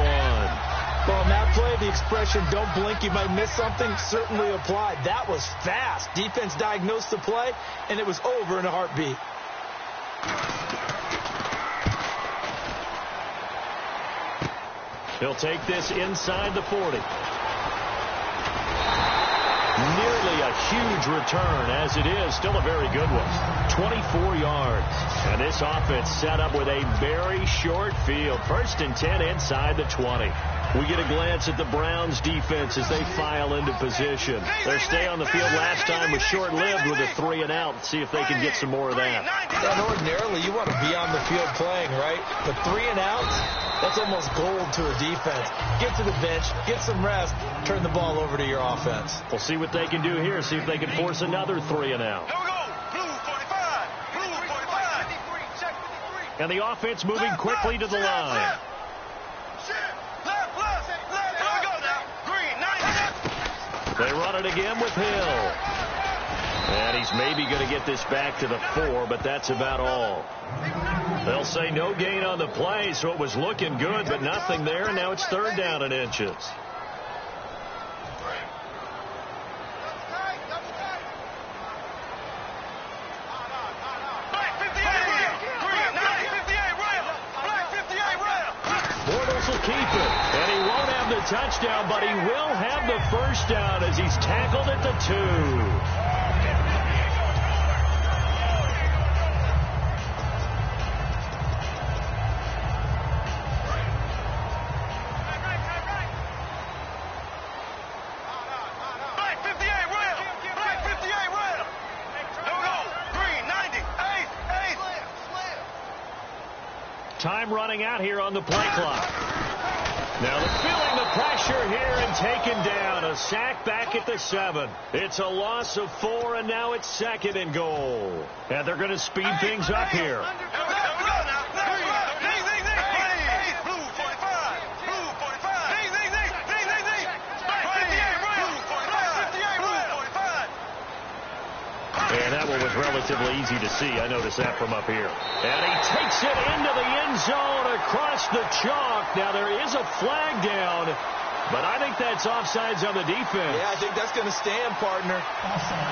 S3: Well, on that play, the expression, don't blink, you might miss something, certainly applied. That was fast. Defense diagnosed the play, and it was over in a heartbeat.
S2: He'll take this inside the 40. Nearly a huge return, as it is. Still a very good one. 24 yards. And this offense set up with a very short field. 1st and 10 inside the 20. We get a glance at the Browns' defense as they file into position. Their stay on the field last time was short-lived with a 3 and out. See if they can get some more of that.
S3: And ordinarily, you want to be on the field playing, right? But 3 and outs, that's almost gold to a defense. Get to the bench, get some rest, turn the ball over to your offense.
S2: We'll see what they can do here. See if they can force another 3 and out.
S5: Here we go. Blue 45. Blue 45.
S2: And the offense moving quickly to the line. They run it again with Hill. And he's maybe going to get this back to the 4, but that's about all. They'll say no gain on the play, so it was looking good, but nothing there, and now it's 3rd down and inches. will keep it. And he won't have the touchdown, but he will have the first down as he's tackled at the 2. Time running out here on the play clock. Now they're feeling the pressure here and taken down. A sack back at the 7. It's a loss of 4, and now it's 2nd and goal. And they're going to speed things up here. And that one was relatively easy to see. I noticed that from up here. And he takes it into the end zone across the chalk. Now there is a flag down, but I think that's offsides on the defense.
S3: Yeah, I think that's going to stand, partner.
S4: Offside.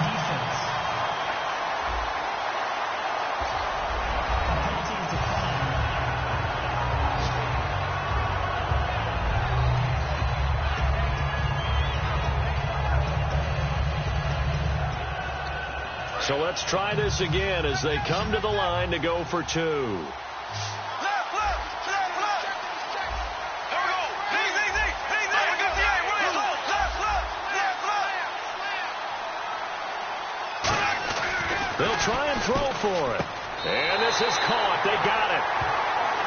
S4: Defense. Penalty is declined.
S2: So let's try this again as they come to the line to go for 2. They'll try and throw for it. And this is caught. They got it.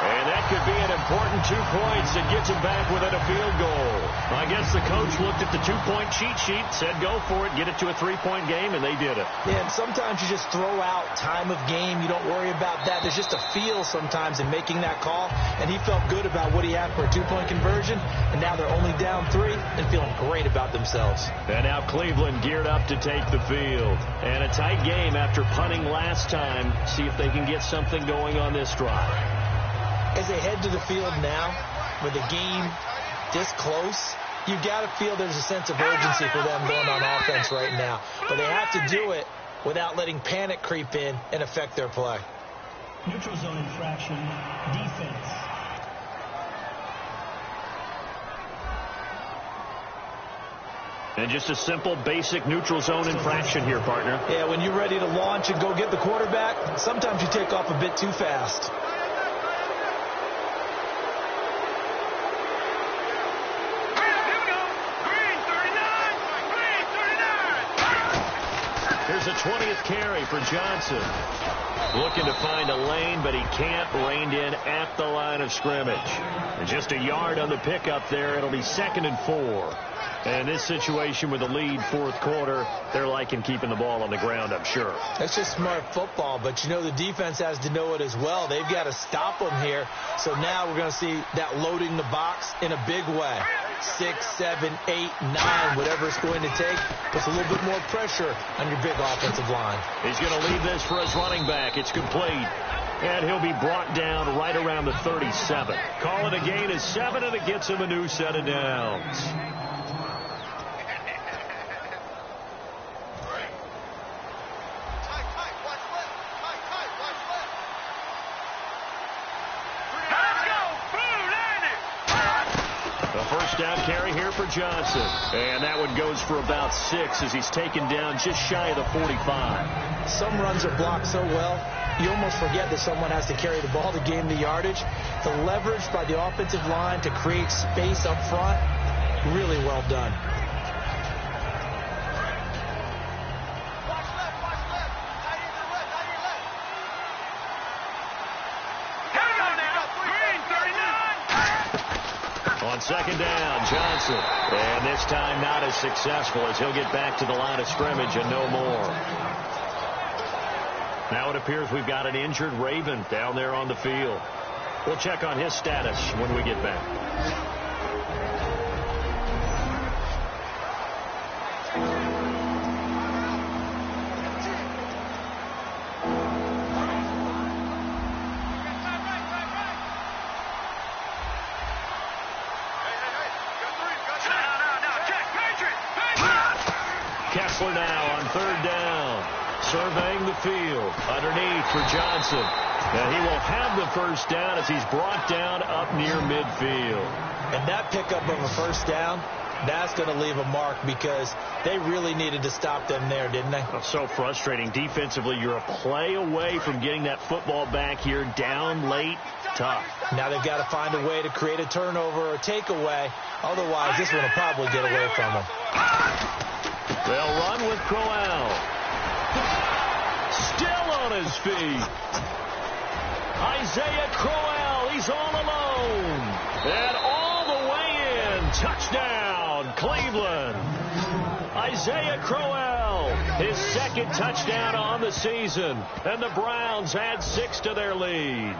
S2: And that could be an important 2 points that gets them back within a field goal. I guess the coach looked at the 2-point cheat sheet, said go for it, get it to a 3-point game, and they did it.
S3: Yeah, and sometimes you just throw out time of game. You don't worry about that. There's just a feel sometimes in making that call, and he felt good about what he had for a 2-point conversion, and now they're only down 3 and feeling great about themselves.
S2: And now Cleveland geared up to take the field. And a tight game after punting last time. See if they can get something going on this drive.
S3: As they head to the field now, with the game this close, you've got to feel there's a sense of urgency for them going on offense right now. But they have to do it without letting panic creep in and affect their play.
S4: Neutral zone infraction. Defense.
S2: And just a simple, basic neutral zone infraction here, partner.
S3: Yeah, when you're ready to launch and go get the quarterback, sometimes you take off a bit too fast.
S2: Here's a 20th carry for Johnson. Looking to find a lane, but he can't. Reined in at the line of scrimmage. And just a yard on the pickup there. It'll be 2nd and 4. And in this situation with the lead 4th quarter, they're liking keeping the ball on the ground, I'm sure.
S3: That's just smart football, but you know the defense has to know it as well. They've got to stop them here. So now we're going to see that loading the box in a big way. 6, 7, 8, 9, whatever it's going to take, puts a little bit more pressure on your big offensive line.
S2: He's going to leave this for his running back. It's complete. And he'll be brought down right around the 37. Call it a gain of 7, and it gets him a new set of downs. Down carry here for Johnson. And that one goes for about 6 as he's taken down just shy of the 45.
S3: Some runs are blocked so well, you almost forget that someone has to carry the ball to gain the yardage. The leverage by the offensive line to create space up front, really well done.
S2: On 2nd down, Johnson. And this time not as successful as he'll get back to the line of scrimmage and no more. Now it appears we've got an injured Raven down there on the field. We'll check on his status when we get back. Now on 3rd down. surveying the field. Underneath for Johnson. And he will have the first down as he's brought down up near midfield.
S3: And that pickup of a first down, that's going to leave a mark because they really needed to stop them there, didn't they?
S2: Oh, so frustrating. Defensively, you're a play away from getting that football back here down late. Tough.
S3: Now they've got to find a way to create a turnover or takeaway. Otherwise, this one will probably get away from them.
S2: They'll run with Crowell. Still on his feet. Isaiah Crowell, he's all alone. And all the way in. Touchdown, Cleveland. Isaiah Crowell, his second touchdown on the season. And the Browns add 6 to their lead.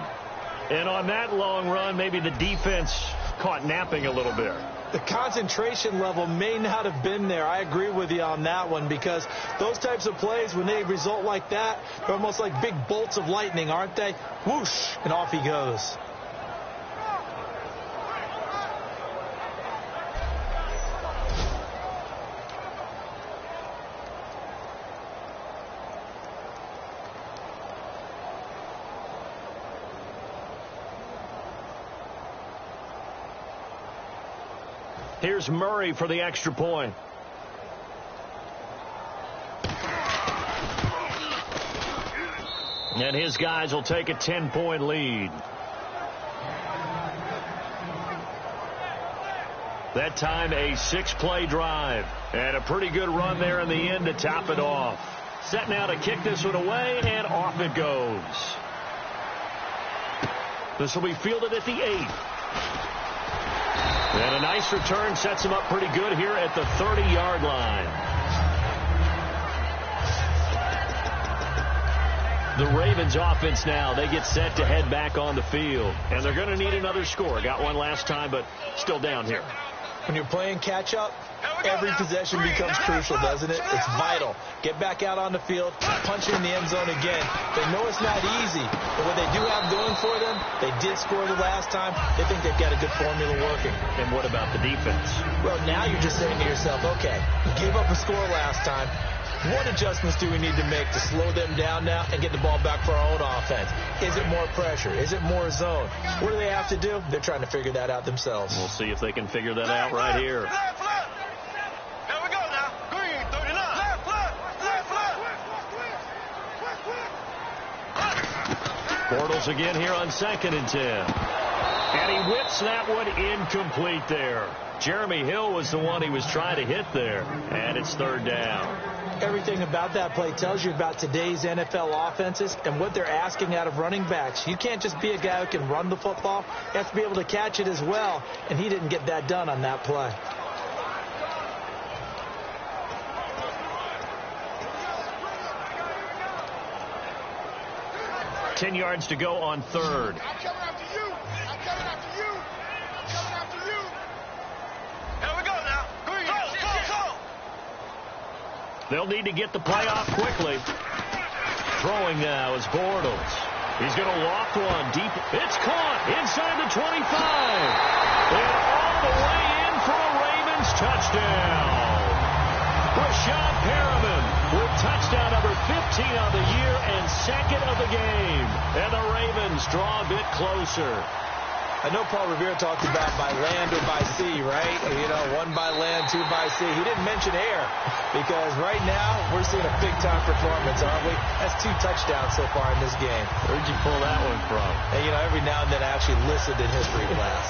S2: And on that long run, maybe the defense caught napping a little bit.
S3: The concentration level may not have been there. I agree with you on that one because those types of plays, when they result like that, they're almost like big bolts of lightning, aren't they? Whoosh, and off he goes.
S2: Here's Murray for the extra point. And his guys will take a 10-point lead. That time a 6-play drive. And a pretty good run there in the end to top it off. Set now to kick this one away, and off it goes. This will be fielded at the 8. And a nice return sets him up pretty good here at the 30-yard line. The Ravens offense now, they get set to head back on the field. And they're going to need another score. Got one last time, but still down here.
S3: When you're playing catch-up, every possession becomes crucial, doesn't it? It's vital. Get back out on the field, punch in the end zone again. They know it's not easy, but what they do have going for them, they did score the last time. They think they've got a good formula working.
S2: And what about the defense?
S3: Well, now you're just saying to yourself, okay, we gave up a score last time. What adjustments do we need to make to slow them down now and get the ball back for our own offense? Is it more pressure? Is it more zone? What do they have to do? They're trying to figure that out themselves.
S2: We'll see if they can figure that out right here.
S5: Left. There we go now. Green, 39. Left.
S2: Bortles again here on 2nd and 10. And he whips that one incomplete there. Jeremy Hill was the one he was trying to hit there. And it's 3rd down.
S3: Everything about that play tells you about today's NFL offenses and what they're asking out of running backs. You can't just be a guy who can run the football. You have to be able to catch it as well. And he didn't get that done on that play.
S2: $10 yards to go on 3rd.
S5: I'm coming after you. There we go now. Green, go.
S2: They'll need to get the play off quickly. Throwing now is Bortles. He's going to loft one deep. It's caught inside the 25. And all the way in for a Ravens touchdown. Rashad Perriman with touchdown number 15 of the year and 2nd of the game. And the Ravens draw a bit closer.
S3: I know Paul Revere talked about by land or by sea, right? You know, 1 by land, 2 by sea. He didn't mention air because right now we're seeing a big-time performance, aren't we? That's 2 touchdowns so far in this game.
S2: Where'd you pull that one from?
S3: And, you know, every now and then I actually listened in history class.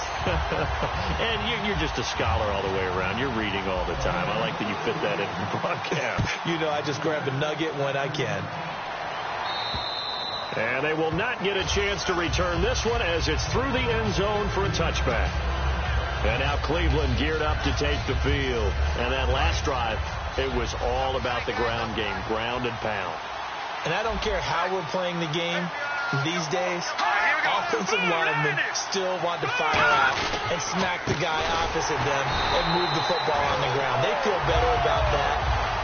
S2: And you're just a scholar all the way around. You're reading all the time. I like that you fit that in the broadcast.
S3: You know, I just grab a nugget when I can.
S2: And they will not get a chance to return this one as it's through the end zone for a touchback. And now Cleveland geared up to take the field. And that last drive, it was all about the ground game, ground and pound.
S3: And I don't care how we're playing the game these days, offensive linemen still want to fire out and smack the guy opposite them and move the football on the ground. They feel better about that.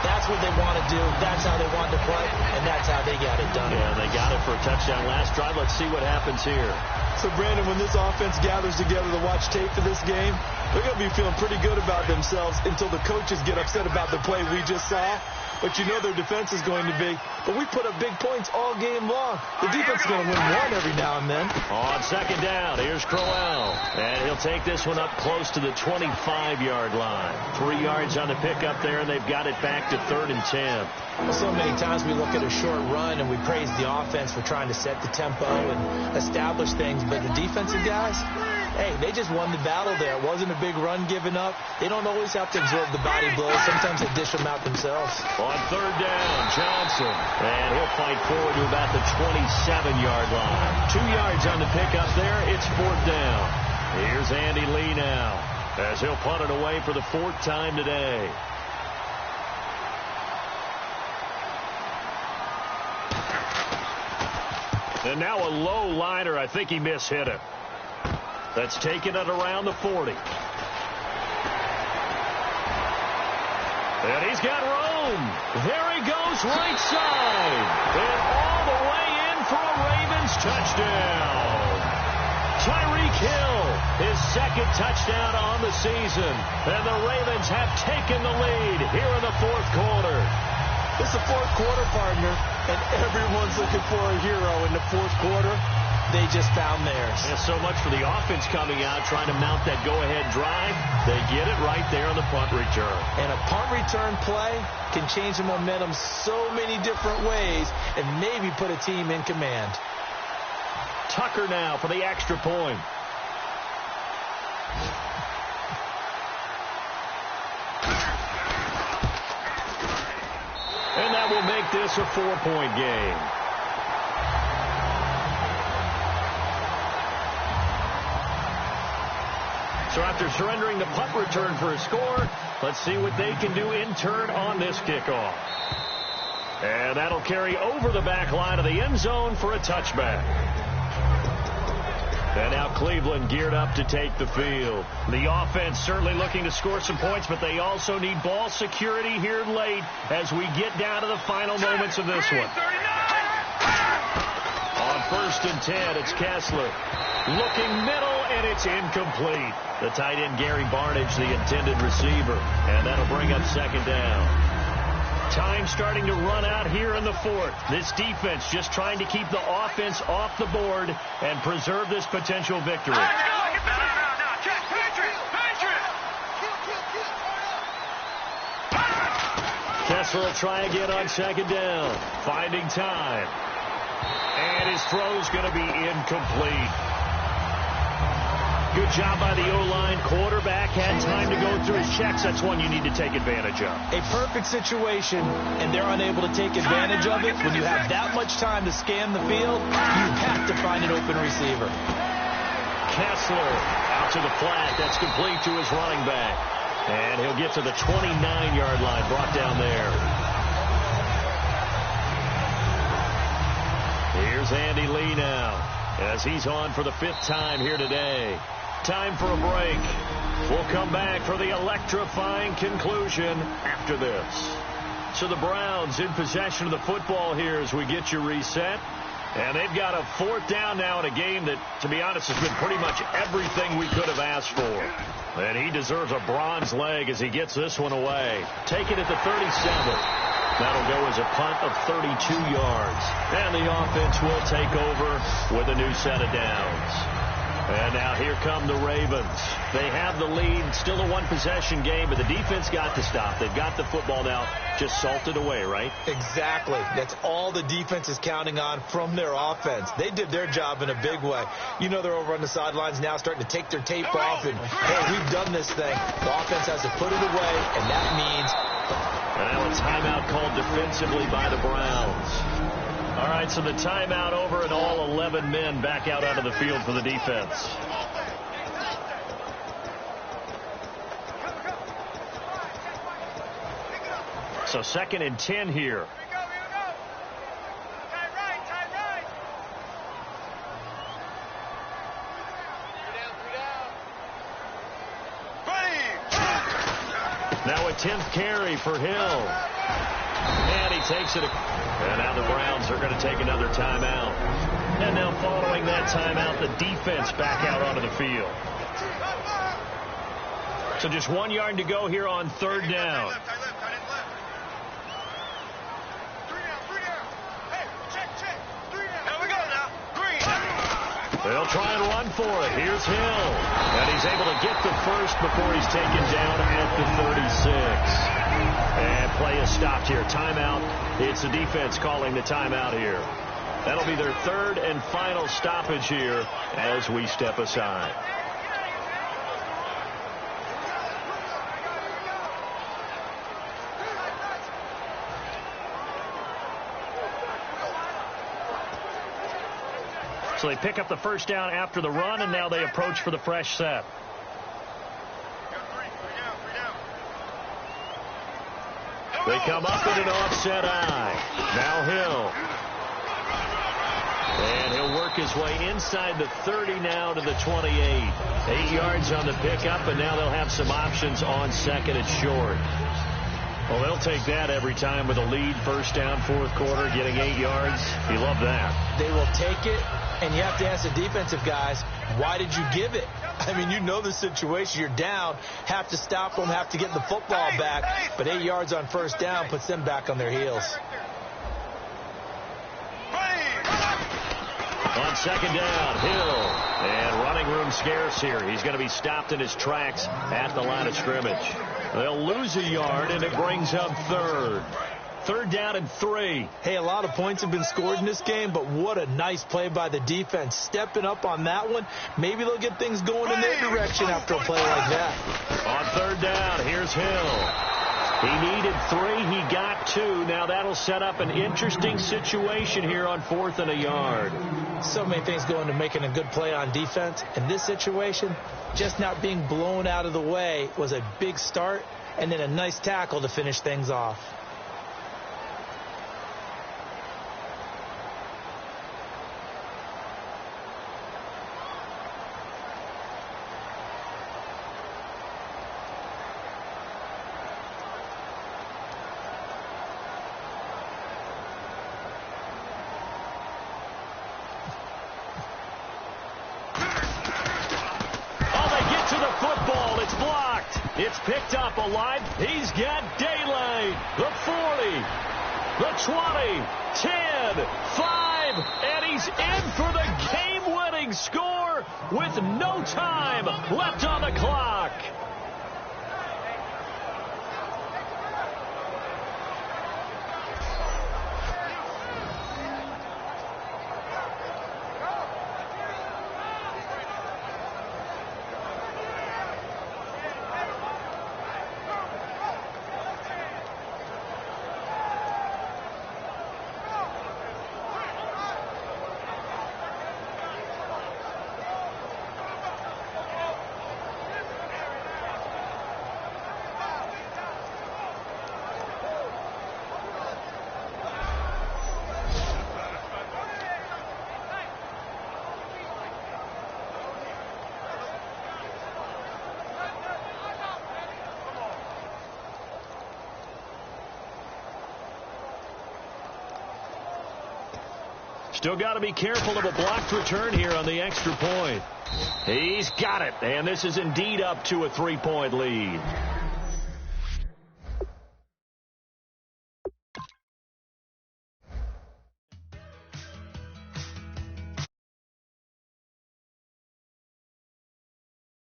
S3: That's what they want to do. That's how they want to play, and that's how they got it done.
S2: Yeah, they got it for a touchdown last drive. Let's see what happens here.
S3: So, Brandon, when this offense gathers together to watch tape for this game, they're going to be feeling pretty good about themselves until the coaches get upset about the play we just saw. what you know their defense is going to be. But we put up big points all game long. The defense is going to win one every now and then.
S2: On second down, here's Crowell. And he'll take this one up close to the 25-yard line. 3 yards on the pickup there, and they've got it back to 3rd and 10.
S3: Well, so many times we look at a short run and we praise the offense for trying to set the tempo and establish things. But the defensive guys, hey, they just won the battle there. It wasn't a big run given up. They don't always have to absorb the body blows. Sometimes they dish them out themselves.
S2: On 3rd down, Johnson. And he'll fight forward to about the 27-yard line. 2 yards on the pickup there. It's 4th down. Here's Andy Lee now as he'll punt it away for the 4th time today. And now a low liner. I think he mishit it. That's taken it around the 40. And he's got room. There he goes, right side. And all the way in for a Ravens touchdown. Tyreek Hill, his 2nd touchdown on the season. And the Ravens have taken the lead here in the 4th quarter.
S3: It's the 4th quarter, partner, and everyone's looking for a hero in the 4th quarter. They just found theirs.
S2: There's so much for the offense coming out, trying to mount that go-ahead drive. They get it right there on the punt return.
S3: And a punt return play can change the momentum so many different ways and maybe put a team in command.
S2: Tucker now for the extra point. And that will make this a 4-point game. So after surrendering the punt return for a score, let's see what they can do in turn on this kickoff. And that'll carry over the back line of the end zone for a touchback. And now Cleveland geared up to take the field. The offense certainly looking to score some points, but they also need ball security here late as we get down to the final moments of this one. On 1st and 10, it's Kessler. Looking middle, and it's incomplete. The tight end, Gary Barnage, the intended receiver. And that'll bring up 2nd down. Time starting to run out here in the 4th. This defense just trying to keep the offense off the board and preserve this potential victory. Kessler will try again on 2nd down. Finding time. And his throw's going to be incomplete. Good job by the O-line. Quarterback had time to go through his checks. That's one you need to take advantage of.
S3: A perfect situation, and they're unable to take advantage of it. When you have that much time to scan the field, you have to find an open receiver.
S2: Kessler out to the flat. That's complete to his running back. And he'll get to the 29-yard line, brought down there. Here's Andy Lee now as he's on for the 5th time here today. Time for a break. We'll come back for the electrifying conclusion after this. So the Browns in possession of the football here as we get you reset. And they've got a 4th down now in a game that, to be honest, has been pretty much everything we could have asked for. And he deserves a bronze leg as he gets this one away. Take it at the 37. That'll go as a punt of 32 yards. And the offense will take over with a new set of downs. And now here come the Ravens. They have the lead. Still a one-possession game, but the defense got to stop. They've got the football now just salted away, right?
S3: Exactly. That's all the defense is counting on from their offense. They did their job in a big way. You know they're over on the sidelines now starting to take their tape off, and, hey, we've done this thing. The offense has to put it away, and that means...
S2: And now a timeout called defensively by the Browns. All right, so the timeout over and all 11 men back out onto the field for the defense. So 2nd and 10 here. Now a 10th carry for Hill. And he takes it. And now the Browns are going to take another timeout. And now following that timeout, the defense back out onto the field. So just 1 yard to go here on 3rd down. They'll try and run for it. Here's Hill. And he's able to get the first before he's taken down at the 36. And play is stopped here. Timeout. It's the defense calling the timeout here. That'll be their third and final stoppage here as we step aside. So they pick up the first down after the run, and now they approach for the fresh set. They come up in an offset eye. Now Hill. And he'll work his way inside the 30 now to the 28. 8 yards on the pickup, and now they'll have some options on second and short. Well, they'll take that every time with a lead, first down, fourth quarter, getting 8 yards. You love that.
S3: They will take it, and you have to ask the defensive guys, why did you give it? I mean, you know the situation. You're down, have to stop them, have to get the football back. But 8 yards on first down puts them back on their heels.
S2: On second down, Hill. And running room scarce here. He's going to be stopped in his tracks at the line of scrimmage. They'll lose a yard, and it brings up third. Third down and 3.
S3: Hey, a lot of points have been scored in this game, but what a nice play by the defense. Stepping up on that one. Maybe they'll get things going in their direction after a play like that.
S2: On third down, here's Hill. He needed 3. He got 2. Now that'll set up an interesting situation here on 4th and a yard.
S3: So many things go into making a good play on defense. In this situation, just not being blown out of the way was a big start, and then a nice tackle to finish things off.
S2: It's picked up alive. He's got daylight. The 40, the 20, 10, 5, and he's in for the game-winning score with no time left on the clock. Still got to be careful of a blocked return here on the extra point. He's got it, and this is indeed up to a 3-point lead.